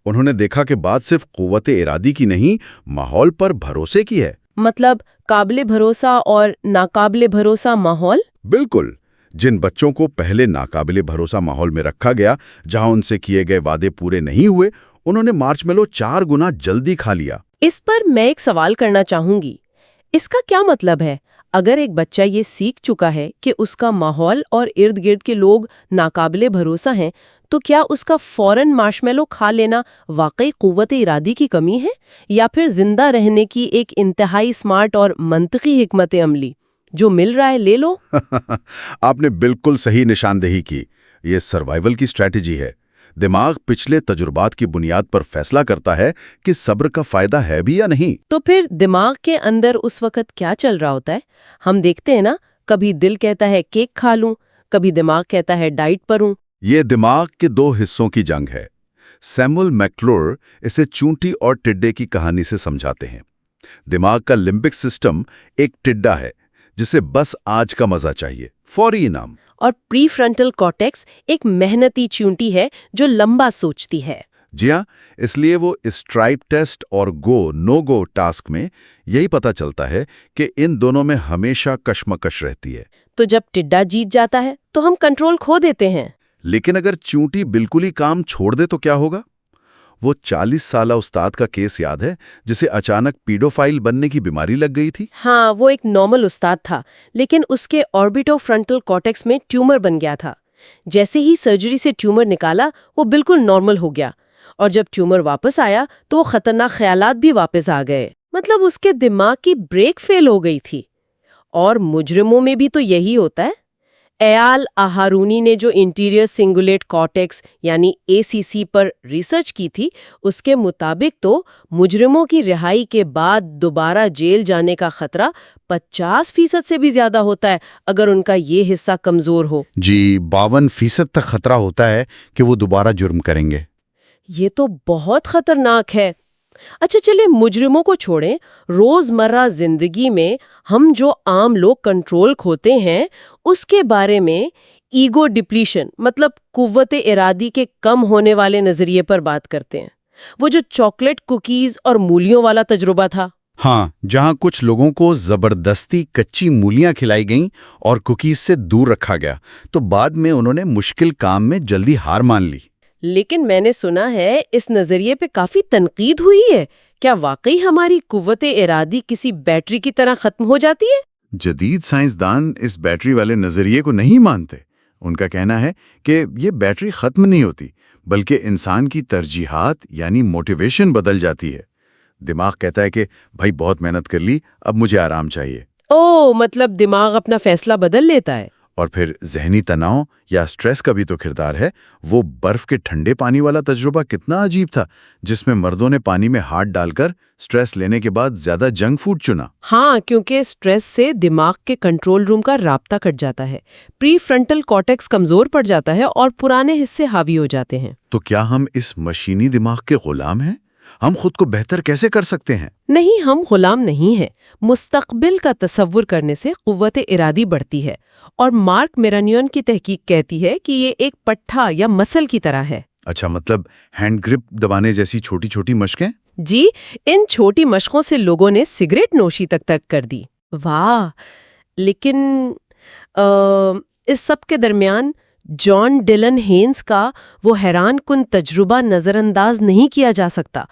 B: انہوں نے دیکھا کہ بات صرف قوت ارادی کی نہیں، ماحول پر بھروسے کی ہے۔
A: مطلب قابل بھروسہ اور ناقابل بھروسہ ماحول؟
B: بالکل، جن بچوں کو پہلے ناقابل بھروسہ ماحول میں رکھا گیا، جہاں ان سے کیے گئے وعدے پورے نہیں ہوئے، انہوں نے مارشمیلو 4 گنا جلدی کھا لیا۔
A: اس پر میں ایک سوال کرنا چاہوں گی، اس کا کیا مطلب ہے؟ اگر ایک بچہ یہ سیکھ چکا ہے کہ اس کا ماحول اور ارد گرد کے لوگ ناقابل بھروسہ ہیں، تو کیا اس کا فوراً مارشمیلو کھا لینا واقعی قوت ارادی کی کمی ہے، یا پھر زندہ رہنے کی ایک انتہائی سمارٹ اور منطقی حکمت عملی؟ جو مل رہا ہے لے لو۔
B: آپ نے بالکل صحیح نشاندہی کی، یہ سروائیول کی اسٹریٹجی ہے۔ دماغ پچھلے تجربات کی بنیاد پر فیصلہ کرتا ہے کہ صبر کا فائدہ ہے بھی یا نہیں۔
A: تو پھر دماغ کے اندر اس وقت کیا چل رہا ہوتا ہے؟ ہم دیکھتے ہیں نا، کبھی دل کہتا ہے کیک کھا لوں، کبھی دماغ کہتا ہے ڈائٹ پر ہوں۔
B: یہ دماغ کے 2 حصوں کی جنگ ہے۔ سیموئل میکلور اسے چونٹی اور ٹڈے کی کہانی سے سمجھاتے ہیں۔ دماغ کا لمبک سسٹم ایک ٹڈا ہے جسے بس آج کا مزہ چاہیے، فوری انعام۔
A: اور پری فرنٹل کارٹیکس ایک محنتی چونٹی ہے جو لمبا سوچتی ہے۔
B: جی ہاں، اس لیے وہ اسٹرائپ ٹیسٹ اور گو نو گو ٹاسک میں یہی پتا چلتا ہے کہ ان دونوں میں ہمیشہ کشمکش رہتی ہے۔
A: تو جب ٹڈا جیت جاتا ہے تو ہم کنٹرول کھو دیتے ہیں۔
B: لیکن اگر چونٹی بالکل ہی کام چھوڑ دے تو کیا ہوگا؟ وہ 40 سالہ استاد کا کیس یاد ہے جسے اچانک پیڈوفائل بننے کی بیماری لگ گئی تھی؟
A: ہاں، وہ ایک نارمل استاد تھا، لیکن اس کے آربیٹو فرنٹل کارٹیکس میں ٹیومر بن گیا تھا۔ جیسے ہی سرجری سے ٹیومر نکالا وہ بالکل نارمل ہو گیا، اور جب ٹیومر واپس آیا تو وہ خطرناک خیالات بھی واپس آ گئے۔ مطلب اس کے دماغ کی بریک فیل ہو گئی تھی۔ اور مجرموں میں بھی تو یہی ہوتا ہے۔ ایال آہارونی نے جو انٹیریئر سنگولیٹ کارٹیکس یعنی ACC پر ریسرچ کی تھی، اس کے مطابق تو مجرموں کی رہائی کے بعد دوبارہ جیل جانے کا خطرہ 50% سے بھی زیادہ ہوتا ہے اگر ان کا یہ حصہ کمزور ہو۔
B: جی، 52% تک خطرہ ہوتا ہے کہ وہ دوبارہ جرم کریں گے۔
A: یہ تو بہت خطرناک ہے۔ اچھا چلے مجرموں کو چھوڑیں، روزمرہ زندگی میں ہم جو عام لوگ کنٹرول کھوتے ہیں اس کے بارے میں ایگو ڈپلیشن، مطلب قوت ارادی کے کم ہونے والے نظریے پر بات کرتے ہیں۔ وہ جو چاکلیٹ کوکیز اور مولیوں والا تجربہ تھا۔
B: ہاں، جہاں کچھ لوگوں کو زبردستی کچی مولیاں کھلائی گئیں اور کوکیز سے دور رکھا گیا، تو بعد میں انہوں نے مشکل کام میں جلدی ہار مان لی۔
A: لیکن میں نے سنا ہے اس نظریے پہ کافی تنقید ہوئی ہے۔ کیا واقعی ہماری قوت ارادی کسی بیٹری کی طرح ختم ہو جاتی ہے؟
B: جدید سائنسدان اس بیٹری والے نظریے کو نہیں مانتے۔ ان کا کہنا ہے کہ یہ بیٹری ختم نہیں ہوتی، بلکہ انسان کی ترجیحات یعنی موٹیویشن بدل جاتی ہے۔ دماغ کہتا ہے کہ بھائی بہت محنت کر لی، اب مجھے آرام چاہیے۔
A: مطلب دماغ اپنا فیصلہ بدل لیتا ہے۔
B: اور پھر ذہنی تناؤ یا سٹریس کا بھی تو کردار ہے۔ وہ برف کے ٹھنڈے پانی والا تجربہ کتنا عجیب تھا، جس میں مردوں نے پانی میں ہاتھ ڈال کر سٹریس لینے کے بعد زیادہ جنک فوڈ چنا۔
A: ہاں، کیونکہ سٹریس سے دماغ کے کنٹرول روم کا رابطہ کٹ جاتا ہے، پری فرنٹل کارٹیکس کمزور پڑ جاتا ہے اور پرانے حصے حاوی ہو جاتے ہیں۔
B: تو کیا ہم اس مشینی دماغ کے غلام ہیں؟ ہم خود کو بہتر کیسے کر سکتے ہیں؟
A: نہیں، ہم غلام نہیں ہیں۔ مستقبل کا تصور کرنے سے قوت ارادی بڑھتی ہے، اور مارک میرانیون کی تحقیق کہتی ہے کہ یہ ایک پٹھا یا مسل کی طرح ہے۔
B: اچھا، مطلب ہینڈ گرپ دبانے جیسی چھوٹی چھوٹی مشقیں؟
A: جی، ان چھوٹی مشقوں سے لوگوں نے سگریٹ نوشی تک کر دی۔ واہ! لیکن اس سب کے درمیان جان ڈیلن ہینز کا وہ حیران کن تجربہ نظر انداز نہیں کیا جا سکتا۔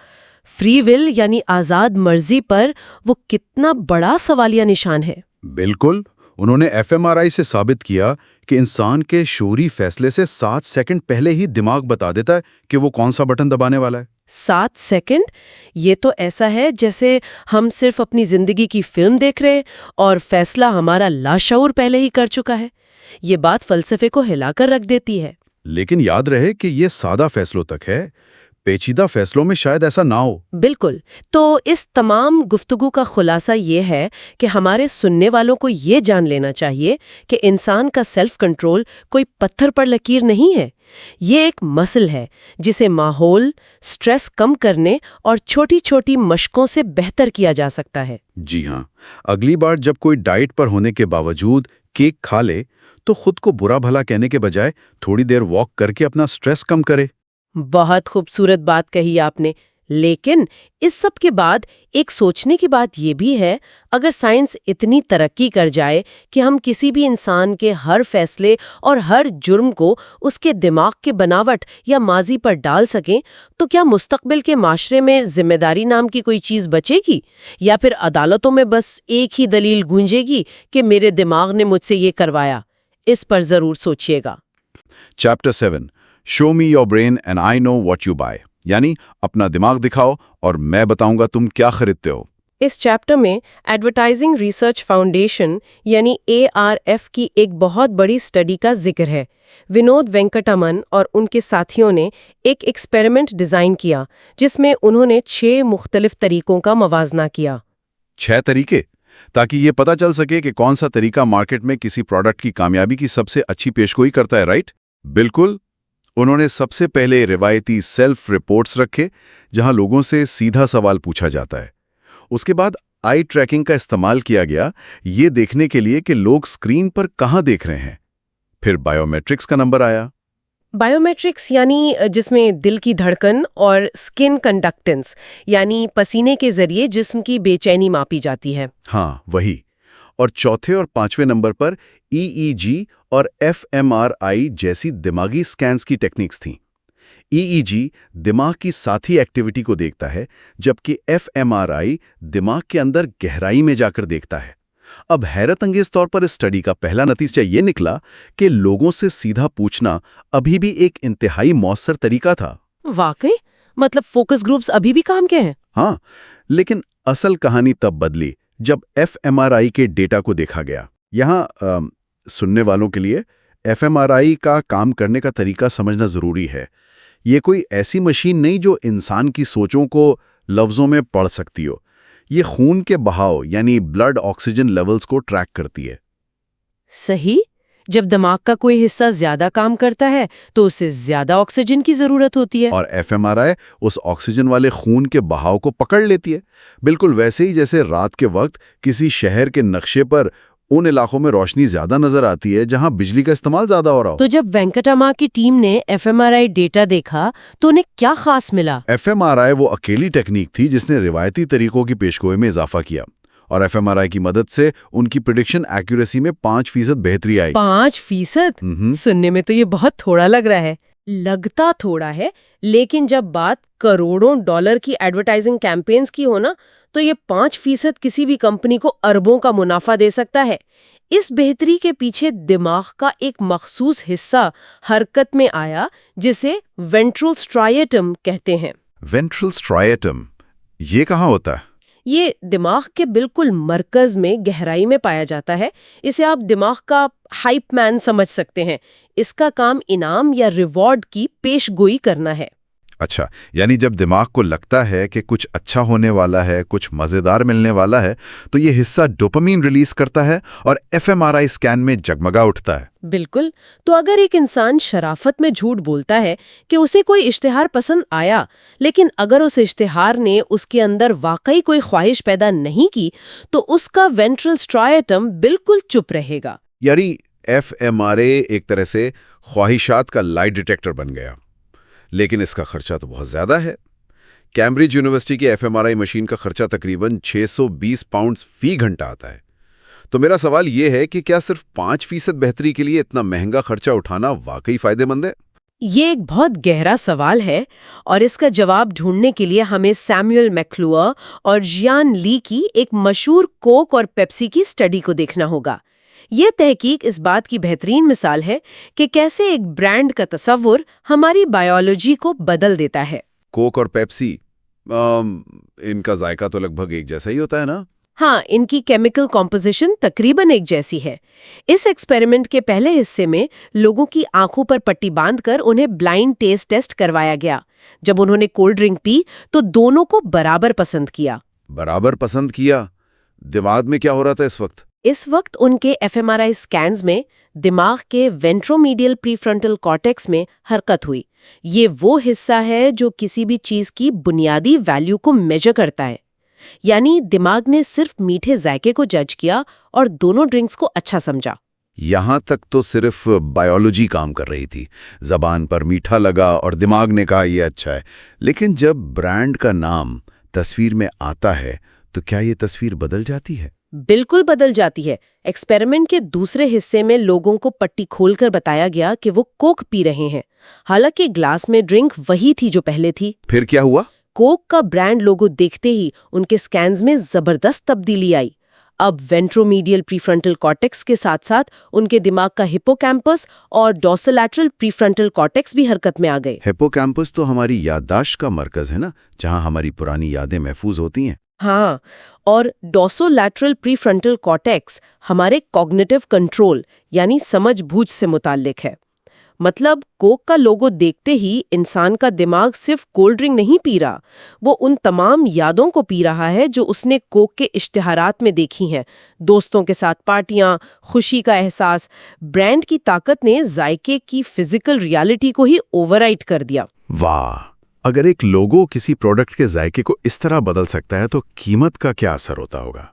A: فری ول یعنی آزاد مرضی پر وہ کتنا بڑا سوالیہ نشان ہے۔
B: بالکل، انہوں نے ایف ایم آر آئی سے ثابت کیا کہ انسان کے شعوری فیصلے سے 7 سیکنڈ پہلے ہی دماغ بتا دیتا ہے کہ وہ کون سا بٹن دبانے والا ہے۔
A: 7 سیکنڈ؟ یہ تو ایسا ہے جیسے ہم صرف اپنی زندگی کی فلم دیکھ رہے ہیں اور فیصلہ ہمارا لاشعور پہلے ہی کر چکا ہے۔ یہ بات فلسفے کو ہلا کر رکھ دیتی ہے۔
B: لیکن یاد رہے کہ یہ سادہ فیصلوں تک ہے، پیچیدہ فیصلوں میں شاید ایسا نہ ہو۔
A: بالکل۔ تو اس تمام گفتگو کا خلاصہ یہ ہے کہ ہمارے سننے والوں کو یہ جان لینا چاہیے کہ انسان کا سیلف کنٹرول کوئی پتھر پر لکیر نہیں ہے۔ یہ ایک مسل ہے جسے ماحول، سٹریس کم کرنے اور چھوٹی چھوٹی مشقوں سے بہتر کیا جا سکتا ہے۔
B: جی ہاں، اگلی بار جب کوئی ڈائٹ پر ہونے کے باوجود کیک کھا لے تو خود کو برا بھلا کہنے کے بجائے تھوڑی دیر واک کر کے اپنا سٹریس کم کرے۔
A: بہت خوبصورت بات کہی آپ نے۔ لیکن اس سب کے بعد ایک سوچنے کی بات یہ بھی ہے، اگر سائنس اتنی ترقی کر جائے کہ ہم کسی بھی انسان کے ہر فیصلے اور ہر جرم کو اس کے دماغ کے بناوٹ یا ماضی پر ڈال سکیں، تو کیا مستقبل کے معاشرے میں ذمہ داری نام کی کوئی چیز بچے گی؟ یا پھر عدالتوں میں بس ایک ہی دلیل گونجے گی کہ میرے دماغ نے مجھ سے یہ کروایا؟ اس پر ضرور سوچیے گا۔
B: Chapter 7 show me your brain and I know what you buy, یعنی اپنا دماغ دکھاؤ اور میں بتاؤں گا تم کیا خریدتے ہو۔
A: اس چیپٹر میں ایڈورٹائزنگ ریسرچ فاؤنڈیشن یعنی ARF کی ایک بہت بڑی سٹڈی کا ذکر ہے۔ ونود وینکٹامن اور ان کے ساتھیوں نے ایک ایکسپیریمنٹ ڈیزائن کیا جس میں انہوں نے 6 مختلف طریقوں کا موازنہ کیا۔
B: 6 طریقے، تاکہ یہ پتا چل سکے کہ کون سا طریقہ مارکیٹ میں کسی پروڈکٹ کی کامیابی کی سب سے اچھی پیشگوئی کرتا ہے، رائٹ؟ بالکل۔ انہوں نے سب سے پہلے روایتی سیلف رپورٹس رکھے جہاں لوگوں سے سیدھا سوال پوچھا جاتا ہے۔ اس کے بعد آئی ٹریکنگ کا استعمال کیا گیا، یہ دیکھنے کے لیے کہ لوگ سکرین پر کہاں دیکھ رہے ہیں۔ پھر بائیو میٹرکس کا نمبر آیا۔
A: بائیو میٹرکس یعنی جس میں دل کی دھڑکن اور سکن کنڈکٹنس یعنی پسینے کے ذریعے جسم کی بے چینی ماپی جاتی ہے۔
B: ہاں، وہی۔ اور چوتھے اور 5ویں نمبر پر EEG اور FMRI جیسی دماغی سکینز کی ٹیکنیکس تھیں۔ EEG دماغ کی ساتھی ایکٹیویٹی کو دیکھتا ہے، جبکہ FMRI دماغ کے اندر گہرائی میں جا کر دیکھتا ہے۔ اب حیرت انگیز طور پر اس سٹڈی کا پہلا نتیجہ یہ نکلا کہ لوگوں سے سیدھا پوچھنا ابھی بھی ایک انتہائی مؤثر طریقہ تھا۔
A: واقعی؟ مطلب فوکس گروپس ابھی بھی کام کے ہیں؟
B: ہاں، لیکن اصل کہانی تب بدلی جب FMRI کے ڈیٹا کو دیکھا گیا۔ یہاں سننے والوں کے لیے FMRI کا کام کرنے کا طریقہ سمجھنا ضروری ہے۔ یہ کوئی ایسی مشین نہیں جو انسان کی سوچوں کو لفظوں میں پڑھ سکتی ہو۔ یہ خون کے بہاؤ یعنی بلڈ آکسیجن لیولز کو ٹریک کرتی ہے۔
A: صحیح؟ جب دماغ کا کوئی حصہ زیادہ کام کرتا ہے تو اسے زیادہ آکسیجن کی ضرورت ہوتی ہے،
B: اور FMRI اس آکسیجن والے خون کے بہاؤ کو پکڑ لیتی ہے، بالکل ویسے ہی جیسے رات کے وقت کسی شہر کے نقشے پر ان علاقوں میں روشنی زیادہ نظر آتی ہے جہاں بجلی کا استعمال زیادہ ہو رہا ہو۔
A: تو جب وینکٹاما کی ٹیم نے FMRI ڈیٹا دیکھا تو انہیں کیا خاص ملا؟
B: FMRI وہ اکیلی ٹیکنیک تھی جس نے روایتی طریقوں کی پیشگوئی میں اضافہ کیا، اور FMRI کی مدد سے ان کی پریڈکشن ایکوریسی میں 5% بہتری آئی۔
A: 5%؟ سننے میں تو یہ بہت تھوڑا لگ رہا ہے۔ لگتا تھوڑا ہے، لیکن جب بات کروڑوں ڈالر کی ایڈورٹائزنگ کیمپینز کی ہو نا، تو یہ 5% کسی بھی کمپنی کو اربوں کا منافع دے سکتا ہے۔ اس بہتری کے پیچھے دماغ کا ایک مخصوص حصہ حرکت میں آیا جسے وینٹرل سٹرائیٹم کہتے ہیں۔
B: وینٹرل سٹرائیٹم، یہ کہاں ہوتا ہے؟
A: یہ دماغ کے بالکل مرکز میں گہرائی میں پایا جاتا ہے۔ اسے آپ دماغ کا ہائپ مین سمجھ سکتے ہیں۔ اس کا کام انعام یا ریوارڈ کی پیش گوئی کرنا ہے۔
D: اچھا، یعنی جب دماغ کو لگتا ہے کہ کچھ اچھا ہونے والا ہے، کچھ مزیدار ملنے والا ہے، تو یہ حصہ ڈوپامین ریلیز کرتا ہے اور FMRI اسکین میں جگمگا اٹھتا ہے۔
A: بالکل۔ تو اگر ایک انسان شرافت میں جھوٹ بولتا ہے کہ اسے کوئی اشتہار پسند آیا، لیکن اگر اس اشتہار نے اس کے اندر واقعی کوئی خواہش پیدا نہیں کی، تو اس کا وینٹرل اسٹرائٹم بالکل چپ رہے گا۔
D: یعنی FMRI ایک طرح سے خواہشات کا لائی ڈیٹیکٹر بن گیا، لیکن اس کا خرچہ تو بہت زیادہ ہے۔ کیمبرج یونیورسٹی کی FMRI مشین کا خرچہ تقریباً 620 پاؤنڈز فی گھنٹہ آتا ہے۔ تو میرا سوال یہ ہے کہ کیا صرف 5% بہتری کے لیے اتنا مہنگا خرچہ اٹھانا واقعی فائدہ مند ہے؟
A: یہ ایک بہت گہرا سوال ہے، اور اس کا جواب ڈھونڈنے کے لیے ہمیں سیموئل میکلوئر اور جیان لی کی ایک مشہور کوک اور پیپسی کی اسٹڈی کو دیکھنا ہوگا۔ یہ تحقیق اس بات کی بہترین مثال ہے کہ کیسے ایک برانڈ کا تصور ہماری بائیولوجی کو بدل دیتا ہے۔
D: کوک اور پیپسی، ان کا ذائقہ تو لگ بھگ ایک جیسا ہی ہوتا ہے نا؟
A: ہاں، ان کی کیمیکل کمپوزیشن تقریباً ایک جیسی ہے۔ اس ایکسپیریمنٹ کے پہلے حصے میں لوگوں کی آنکھوں پر پٹی باندھ کر انہیں بلائنڈ ٹیسٹ کروایا گیا۔ جب انہوں نے کولڈ ڈرنک پی تو دونوں کو برابر پسند کیا۔
D: برابر پسند کیا؟ دماغ میں کیا ہو رہا تھا اس وقت؟
A: اس وقت ان کے FMRI اسکینز میں دماغ کے وینٹرومیڈیل پری فرنٹل کارٹیکس میں حرکت ہوئی۔ یہ وہ حصہ ہے جو کسی بھی چیز کی بنیادی ویلیو کو میجر کرتا ہے۔ یعنی دماغ نے صرف میٹھے ذائقے کو جج کیا اور دونوں ڈرنکس کو اچھا سمجھا۔
D: یہاں تک تو صرف بائیولوجی کام کر رہی تھی، زبان پر میٹھا لگا اور دماغ نے کہا یہ اچھا ہے۔ لیکن جب برانڈ کا نام تصویر میں آتا ہے تو کیا یہ تصویر بدل جاتی ہے؟
A: بالکل بدل جاتی ہے۔ ایکسپیریمنٹ کے دوسرے حصے میں لوگوں کو پٹی کھول کر بتایا گیا کہ وہ کوک پی رہے ہیں، حالانکہ گلاس میں ڈرنک وہی تھی جو پہلے تھی۔
D: پھر کیا ہوا؟
A: کوک کا برانڈ لوگو دیکھتے ہی ان کے سکینز میں زبردست تبدیلی آئی۔ اب وینٹرومیڈیل پری فرنٹل کارٹیکس کے ساتھ ساتھ ان کے دماغ کا ہپوکیمپس اور ڈورسولیٹرل پری فرنٹل کارٹیکس بھی حرکت میں آ گئے۔
D: ہپوکیمپس تو ہماری یادداشت کا مرکز ہے نا، جہاں ہماری پرانی یادیں محفوظ ہوتی ہیں۔
A: ہاں، اور ڈورسولیٹرل پری فرنٹل کارٹیکس ہمارے کوگنیٹو کنٹرول یعنی سمجھ بوجھ سے متعلق ہے۔ مطلب کوک کا لوگو دیکھتے ہی انسان کا دماغ صرف کولڈ ڈرنک نہیں پی رہا، وہ ان تمام یادوں کو پی رہا ہے جو اس نے کوک کے اشتہارات میں دیکھی ہیں، دوستوں کے ساتھ پارٹیاں، خوشی کا احساس۔ برانڈ کی طاقت نے ذائقے کی فزیکل ریالٹی کو ہی اوور رائٹ کر دیا۔
D: واہ! اگر ایک لوگو کسی پروڈکٹ کے ذائقے کو اس طرح بدل سکتا ہے تو قیمت کا کیا اثر ہوتا ہوگا؟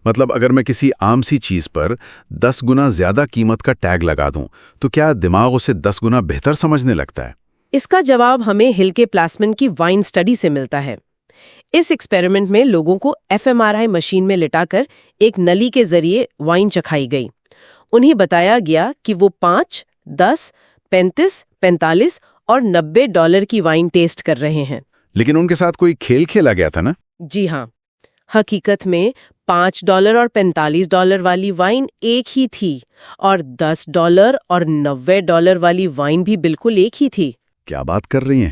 D: مطلب اگر میں کسی عام سی چیز پر 10 گنا زیادہ قیمت کا ٹیگ لگا دوں تو کیا دماغ اسے 10 گنا بہتر سمجھنے لگتا ہے؟
A: اس کا جواب ہمیں ہلکے پلاسمن کی وائن سٹڈی سے ملتا ہے۔ اس ایکسپیریمنٹ میں لوگوں کو FMRI مشین میں لٹا کر ایک نلی کے ذریعے وائن چکھائی گئی۔ انہیں بتایا گیا کہ وہ 5، 10، 35، 45 اور $90 کی وائن ٹیسٹ کر رہے ہیں۔
D: لیکن ان کے ساتھ کوئی کھیل کھیلا گیا تھا نا؟
A: جی ہاں، حقیقت میں $5 اور $45 والی وائن ایک ہی تھی، اور $10 اور $90 والی وائن بھی بالکل ایک ہی تھی۔
D: کیا بات کر رہی ہیں؟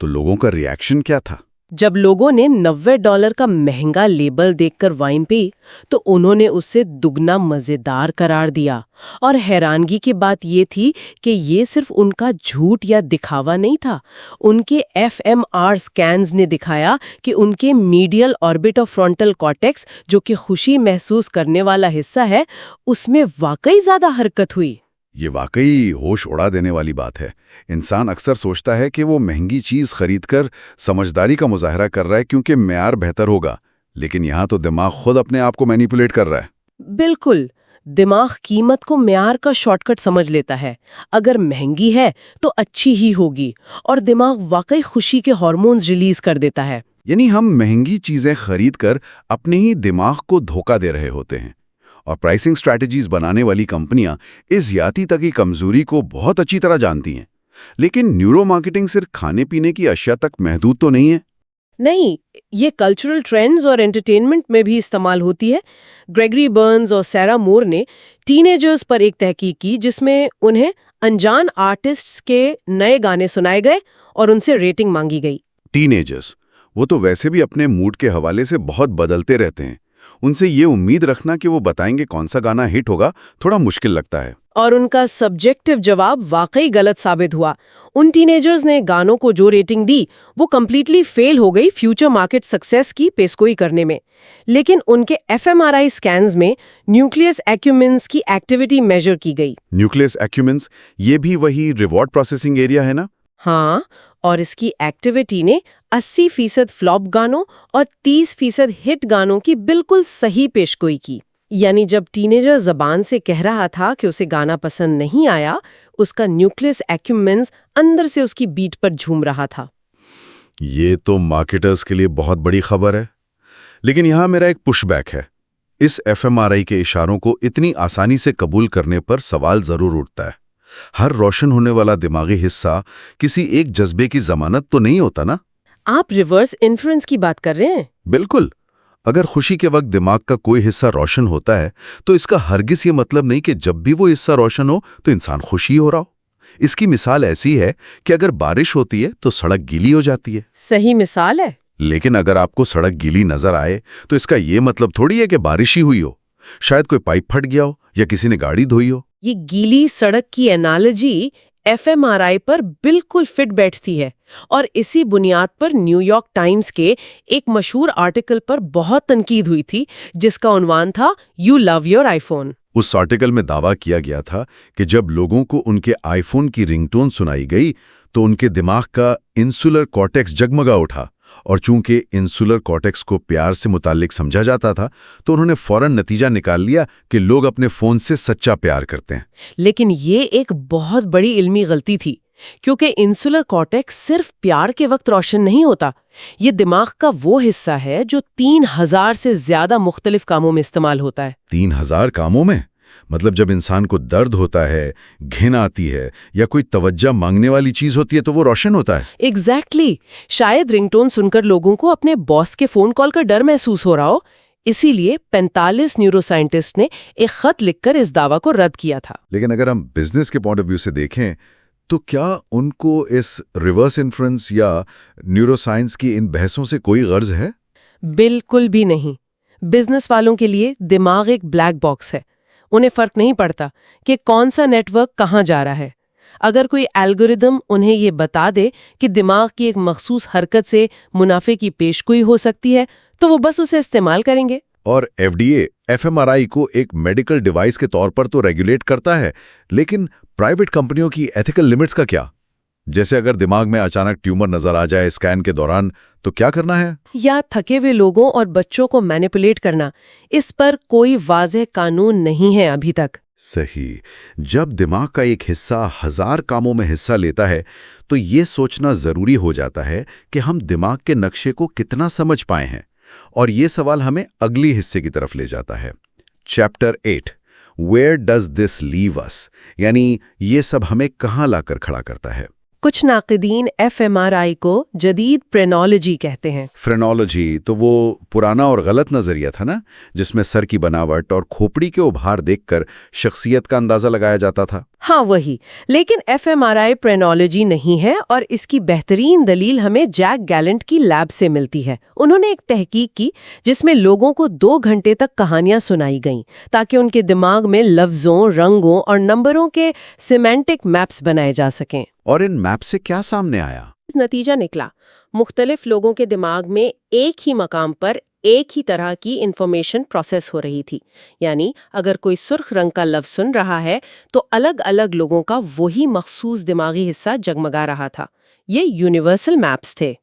D: تو لوگوں کا ری ایکشن کیا تھا؟
A: جب لوگوں نے $90 کا مہنگا لیبل دیکھ کر وائن پی تو انہوں نے اسے دگنا مزیدار قرار دیا، اور حیرانگی کی بات یہ تھی کہ یہ صرف ان کا جھوٹ یا دکھاوا نہیں تھا۔ ان کے FMR سکینز نے دکھایا کہ ان کے medial orbit of frontal cortex, جو کہ خوشی محسوس کرنے والا حصہ ہے، اس میں واقعی زیادہ حرکت ہوئی۔
D: یہ واقعی ہوش اڑا دینے والی بات ہے۔ انسان اکثر سوچتا ہے کہ وہ مہنگی چیز خرید کر سمجھداری کا مظاہرہ کر رہا ہے کیونکہ معیار بہتر ہوگا، لیکن یہاں تو دماغ خود اپنے آپ کو مینیپولیٹ کر رہا ہے۔
A: بالکل، دماغ قیمت کو معیار کا شارٹ کٹ سمجھ لیتا ہے۔ اگر مہنگی ہے تو اچھی ہی ہوگی، اور دماغ واقعی خوشی کے ہارمونز ریلیز کر دیتا ہے۔
D: یعنی ہم مہنگی چیزیں خرید کر اپنے ہی دماغ کو دھوکہ دے رہے ہوتے ہیں، اور پرائسنگ سٹریٹجیز بنانے والی کمپنیاں اس ذاتی تک کی کمزوری کو بہت اچھی طرح جانتی ہیں۔ لیکن نیورو مارکیٹنگ صرف کھانے پینے کی اشیاء تک محدود تو نہیں ہے۔
A: نہیں، یہ کلچرل ٹرینڈز اور انٹرٹینمنٹ میں بھی استعمال ہوتی ہے۔ گریگری برنز اور سیرا مور نے ٹین ایجرز پر ایک تحقیق کی جس میں انہیں انجان آرٹسٹس کے نئے گانے سنائے گئے اور ان سے ریٹنگ مانگی گئی۔
D: ٹین ایجرز، وہ تو ویسے بھی اپنے موڈ کے حوالے سے بہت بدلتے رہتے ہیں۔ ان سے یہ امید رکھنا کہ وہ بتائیں گے کون سا گانا ہٹ ہوگا تھوڑا مشکل لگتا ہے۔
A: اور ان کا سبجیکٹو جواب واقعی غلط ثابت ہوا۔ ان ٹینیجرز نے گانوں کو جو ریٹنگ دی وہ کمپلیٹلی فیل ہو گئی فیوچر مارکیٹ سکسیس کی پیشگوئی کرنے میں۔ لیکن ان کے FMRI سکینز میں نیوکلیس ایکیومنز کی ایکٹیویٹی میجر کی گئی۔
D: نیوکلیس ایکیومنز، یہ بھی وہی ریوارڈ پروسیسنگ ایریا ہے نا؟
A: ہاں، اور اس کی ایکٹیویٹی نے 80% فلاپ گانوں اور 30% ہٹ گانوں کی بالکل صحیح پیشگوئی کی۔ یعنی جب ٹینیجر زبان سے کہہ رہا تھا کہ اسے گانا پسند نہیں آیا، اس کا نیوکلیس ایکیومنز اندر سے اس کی بیٹ پر جھوم رہا تھا۔
D: یہ تو مارکیٹرز کے لیے بہت بڑی خبر ہے۔ لیکن یہاں میرا ایک پش بیک ہے۔ اس FMRI کے اشاروں کو اتنی آسانی سے قبول کرنے پر سوال ضرور اٹھتا ہے۔ ہر روشن ہونے والا دماغی حصہ کسی ایک جذبے کی ضمانت تو نہیں ہوتا نا؟
A: آپ ریورس انفرنس کی بات کر رہے ہیں؟
D: بالکل۔ اگر خوشی کے وقت دماغ کا کوئی حصہ روشن ہوتا ہے تو اس کا ہرگز یہ مطلب نہیں کہ جب بھی وہ حصہ روشن ہو تو انسان خوشی ہو رہا ہو۔ اس کی مثال ایسی ہے کہ اگر بارش ہوتی ہے تو سڑک گیلی ہو جاتی ہے۔
A: صحیح مثال ہے۔
D: لیکن اگر آپ کو سڑک گیلی نظر آئے تو اس کا یہ مطلب تھوڑی ہے کہ بارش ہی ہوئی ہو۔ شاید کوئی پائپ پھٹ گیا ہو یا کسی نے گاڑی دھوئی ہو۔
A: یہ گیلی سڑک کی انالوجی FMRI پر بالکل فٹ بیٹھتی ہے، اور اسی بنیاد پر نیو یارک ٹائمز کے ایک مشہور آرٹیکل پر بہت تنقید ہوئی تھی جس کا عنوان تھا "یو لو یور آئی فون"۔
D: اس آرٹیکل میں دعویٰ کیا گیا تھا کہ جب لوگوں کو ان کے آئی فون کی رنگ ٹون سنائی گئی تو ان کے دماغ کا انسولر کارٹیکس جگمگا اٹھا، اور چونکہ انسولر کارٹیکس کو پیار سے متعلق سمجھا جاتا تھا تو انہوں نے فوراً نتیجہ نکال لیا کہ لوگ اپنے فون سے سچا پیار کرتے ہیں۔ لیکن
A: یہ ایک بہت بڑی علمی غلطی تھی، کیونکہ انسولر کارٹیکس صرف پیار کے وقت روشن نہیں ہوتا۔ یہ دماغ کا وہ حصہ ہے جو 3000 سے زیادہ مختلف کاموں میں استعمال ہوتا ہے۔
D: 3000 کاموں میں؟ مطلب جب انسان کو درد ہوتا ہے، گھن آتی ہے یا کوئی توجہ مانگنے والی چیز ہوتی ہے تو وہ روشن ہوتا ہے۔
A: ایگزیکٹلی۔ شاید رنگ ٹون سن کر لوگوں کو اپنے باس کے فون کال کا ڈر محسوس ہو رہا ہو، اسی لیے 45 نیورو سائنٹسٹ نے ایک خط لکھ کر اس دعویٰ کو رد کیا تھا۔
D: لیکن اگر ہم بزنس کے پوائنٹ آف ویو سے دیکھیں تو کیا ان کو اس ریورس انفرنس یا نیورو سائنس کی ان بحثوں سے کوئی غرض ہے؟
A: بالکل بھی نہیں۔ بزنس والوں کے لیے دماغ ایک بلیک باکس ہے۔ انہیں فرق نہیں پڑتا کہ کون سا نیٹ ورک کہاں جا رہا ہے۔ اگر کوئی الگوریدم انہیں یہ بتا دے کہ دماغ کی ایک مخصوص حرکت سے منافع کی پیشگوئی ہو سکتی ہے تو وہ بس اسے استعمال کریں گے۔
D: اور FDA FMRI کو ایک میڈیکل ڈیوائس کے طور پر تو ریگولیٹ کرتا ہے، لیکن پرائیویٹ کمپنیوں کی ایتھیکل لیمٹس کا کیا؟ جیسے اگر دماغ میں اچانک ٹیومر نظر آ جائے اسکین کے دوران تو کیا کرنا ہے؟
A: یا تھکے ہوئے لوگوں اور بچوں کو مینیپولیٹ کرنا، اس پر کوئی واضح قانون نہیں ہے ابھی تک۔
D: صحیح۔ جب دماغ کا ایک حصہ 1000 کاموں میں حصہ لیتا ہے تو یہ سوچنا ضروری ہو جاتا ہے کہ ہم دماغ کے نقشے کو کتنا سمجھ پائے ہیں، اور یہ سوال ہمیں اگلی حصے کی طرف لے جاتا ہے۔ Chapter 8 Where does this leave us؟ یعنی یہ سب ہمیں کہاں لا کر کھڑا کرتا ہے؟
A: کچھ ناقدین FMRI کو جدید پرینالوجی کہتے ہیں۔
D: فرینالوجی تو وہ پرانا اور غلط نظریہ تھا نا، جس میں سر کی بناوٹ اور کھوپڑی کے ابھار دیکھ کر شخصیت کا اندازہ لگایا جاتا تھا۔
A: ہاں وہی، لیکن FMRI پرینالوجی نہیں ہے، اور اس کی بہترین دلیل ہمیں جیک گیلنٹ کی لیب سے ملتی ہے۔ انہوں نے ایک تحقیق کی جس میں لوگوں کو 2 گھنٹے تک کہانیاں سنائی گئیں تاکہ ان کے دماغ میں لفظوں، رنگوں اور نمبروں کے سیمینٹک میپس بنائے جا سکیں۔
D: اور ان میپ سے کیا سامنے آیا؟
A: نتیجہ نکلا، مختلف لوگوں کے دماغ میں ایک ہی مقام پر ایک ہی طرح کی انفارمیشن پروسیس ہو رہی تھی۔ یعنی اگر کوئی سرخ رنگ کا لفظ سن رہا ہے تو الگ الگ لوگوں کا وہی مخصوص دماغی حصہ جگمگا رہا تھا۔ یہ یونیورسل میپس تھے۔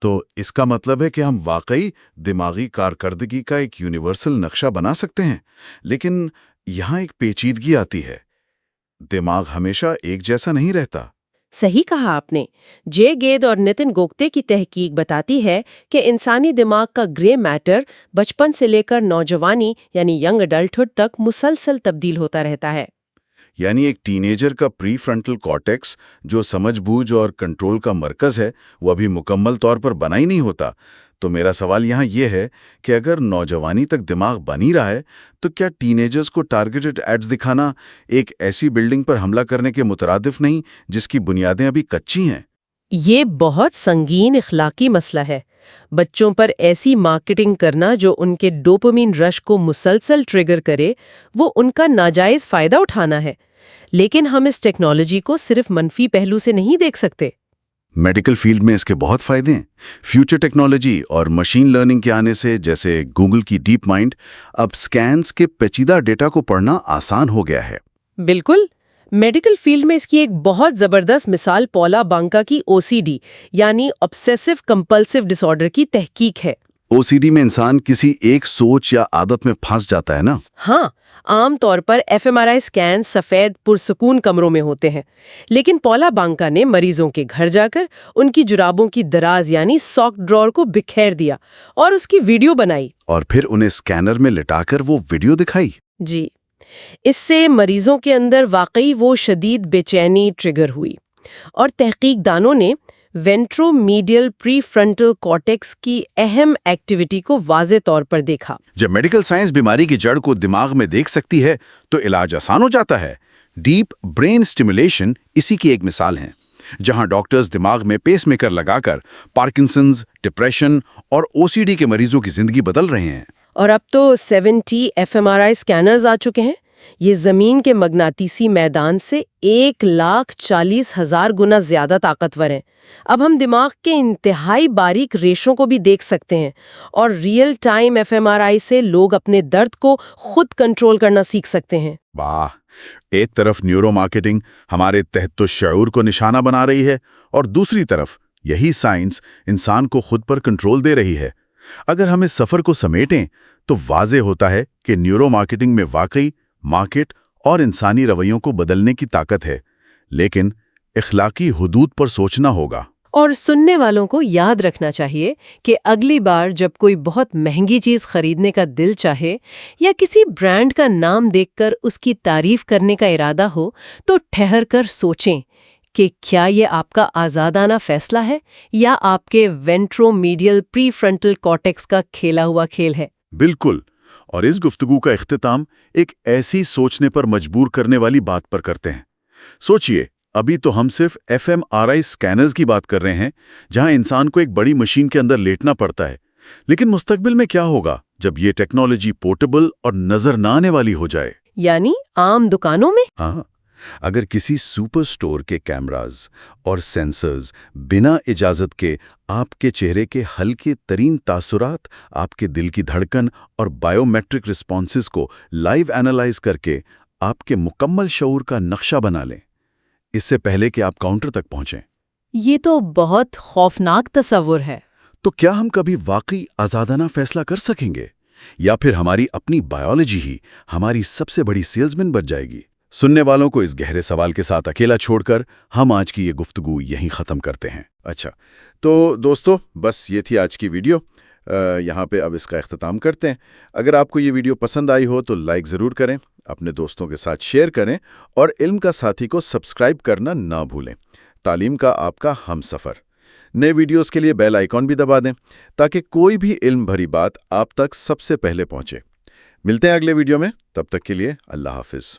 D: تو اس کا مطلب ہے کہ ہم واقعی دماغی کارکردگی کا ایک یونیورسل نقشہ بنا سکتے ہیں، لیکن یہاں ایک پیچیدگی آتی ہے۔ دماغ ہمیشہ ایک جیسا نہیں رہتا۔
A: صحیح کہا آپ نے۔ جے گید اور نتن گوگتے کی تحقیق بتاتی ہے کہ انسانی دماغ کا گرے میٹر بچپن سے لے کر نوجوانی یعنی ینگ اڈلٹہڈ تک مسلسل تبدیل ہوتا رہتا ہے۔
D: یعنی ایک ٹین ایجر کا پری فرنٹل کارٹیکس جو سمجھ بوجھ اور کنٹرول کا مرکز ہے وہ ابھی مکمل طور پر بنا ہی نہیں ہوتا۔ تو میرا سوال یہاں یہ ہے کہ اگر نوجوانی تک دماغ بن ہی رہا ہے تو کیا ٹین ایجرز کو ٹارگیٹڈ ایڈز دکھانا ایک ایسی بلڈنگ پر حملہ کرنے کے مترادف نہیں جس کی بنیادیں ابھی کچی ہیں؟
A: یہ بہت سنگین اخلاقی مسئلہ ہے۔ بچوں پر ایسی مارکیٹنگ کرنا جو ان کے ڈوپامین رش کو مسلسل ٹریگر کرے، وہ ان کا ناجائز فائدہ اٹھانا ہے۔ لیکن ہم اس ٹیکنالوجی کو صرف منفی پہلو سے نہیں دیکھ سکتے۔
C: میڈیکل فیلڈ میں اس کے بہت فائدے ہیں۔ فیوچر ٹیکنالوجی اور مشین لرننگ کے آنے سے، جیسے گوگل کی ڈیپ مائنڈ، اب سکینز کے پیچیدہ ڈیٹا کو پڑھنا آسان ہو گیا ہے۔
A: بالکل۔ میڈیکل فیلڈ میں اس کی ایک بہت زبردست مثال پولا بانکا کی OCD یعنی obsessive compulsive disorder کی تحقیق ہے۔
C: OCD میں انسان کسی ایک سوچ یا عادت میں پھنس جاتا ہے نا؟
A: ہاں، عام طور پر fMRI اسکین سفید پرسکون کمروں میں ہوتے ہیں، لیکن پولا بانکا نے مریضوں کے گھر جا کر ان کی جرابوں کی دراز یعنی ساک ڈرار کو بکھیر دیا اور اس کی ویڈیو بنائی۔
C: اور پھر انہیں اسکینر میں لٹا کر وہ ویڈیو دکھائی۔
A: جی، اس سے مریضوں کے اندر واقعی وہ شدید بے چینی ٹریگر ہوئی، اور تحقیق دانوں نے وینٹرو میڈیل پری فرنٹل کارٹیکس کی اہم ایکٹیویٹی کو واضح طور پر دیکھا۔
C: جب میڈیکل سائنس بیماری کی جڑ کو دماغ میں دیکھ سکتی ہے تو علاج آسان ہو جاتا ہے۔ ڈیپ برین سٹیمولیشن اسی کی ایک مثال ہے، جہاں ڈاکٹرز دماغ میں پیس میکر لگا کر پارکنسنز، ڈپریشن اور OCD کے مریضوں کی زندگی بدل رہے ہیں۔
A: اور اب تو 70 fMRI اسکینرز آ چکے ہیں۔ یہ زمین کے مغناطیسی میدان سے 1,40,000 گنا زیادہ طاقتور ہیں۔ اب ہم دماغ کے انتہائی باریک ریشوں کو بھی دیکھ سکتے ہیں، اور ریئل ٹائم fMRI سے لوگ اپنے درد کو خود کنٹرول کرنا سیکھ سکتے ہیں۔
D: واہ! ایک طرف نیورو مارکیٹنگ ہمارے تحت الشعور کو نشانہ بنا رہی ہے، اور دوسری طرف یہی سائنس انسان کو خود پر کنٹرول دے رہی ہے۔ اگر ہم اس سفر کو سمیٹیں تو واضح ہوتا ہے کہ نیورو مارکیٹنگ میں واقعی مارکیٹ اور انسانی رویوں کو بدلنے کی طاقت ہے، لیکن اخلاقی حدود پر سوچنا ہوگا۔
A: اور سننے والوں کو یاد رکھنا چاہیے کہ اگلی بار جب کوئی بہت مہنگی چیز خریدنے کا دل چاہے یا کسی برانڈ کا نام دیکھ کر اس کی تعریف کرنے کا ارادہ ہو، تو ٹھہر کر سوچیں کہ کیا یہ آپ کا آزادانہ فیصلہ ہے یا آپ کے وینٹرو میڈیل پری فرنٹل کارٹیکس کا کھیلا ہوا کھیل ہے۔
D: بالکل، اور اس گفتگو کا اختتام ایک ایسی سوچنے پر مجبور کرنے والی بات پر کرتے ہیں۔ سوچئے، ابھی تو ہم صرف fMRI اسکینرز کی بات کر رہے ہیں، جہاں انسان کو ایک بڑی مشین کے اندر لیٹنا پڑتا ہے، لیکن مستقبل میں کیا ہوگا جب یہ ٹیکنالوجی پورٹیبل اور نظر نہ آنے والی ہو جائے؟
A: یعنی عام دکانوں میں؟
D: ہاں، اگر کسی سپر سٹور کے کیمراز اور سینسرز بنا اجازت کے آپ کے چہرے کے ہلکے ترین تاثرات، آپ کے دل کی دھڑکن اور بائیو میٹرک رسپانسز کو لائیو اینالائز کر کے آپ کے مکمل شعور کا نقشہ بنا لیں، اس سے پہلے کہ آپ کاؤنٹر تک پہنچیں،
A: یہ تو بہت خوفناک تصور ہے۔
D: تو کیا ہم کبھی واقعی آزادانہ فیصلہ کر سکیں گے، یا پھر ہماری اپنی بایولوجی ہی ہماری سب سے بڑی سیلزمین بن جائے گی؟ سننے والوں کو اس گہرے سوال کے ساتھ اکیلا چھوڑ کر ہم آج کی یہ گفتگو یہیں ختم کرتے ہیں۔ اچھا، تو دوستو، بس یہ تھی آج کی ویڈیو۔ یہاں پہ اب اس کا اختتام کرتے ہیں۔ اگر آپ کو یہ ویڈیو پسند آئی ہو تو لائک ضرور کریں، اپنے دوستوں کے ساتھ شیئر کریں، اور علم کا ساتھی کو سبسکرائب کرنا نہ بھولیں۔ تعلیم کا آپ کا ہم سفر۔ نئے ویڈیوز کے لیے بیل آئیکن بھی دبا دیں تاکہ کوئی بھی علم بھری بات آپ تک سب سے پہلے پہنچے۔ ملتے ہیں اگلے ویڈیو میں، تب تک کے لیے اللہ حافظ۔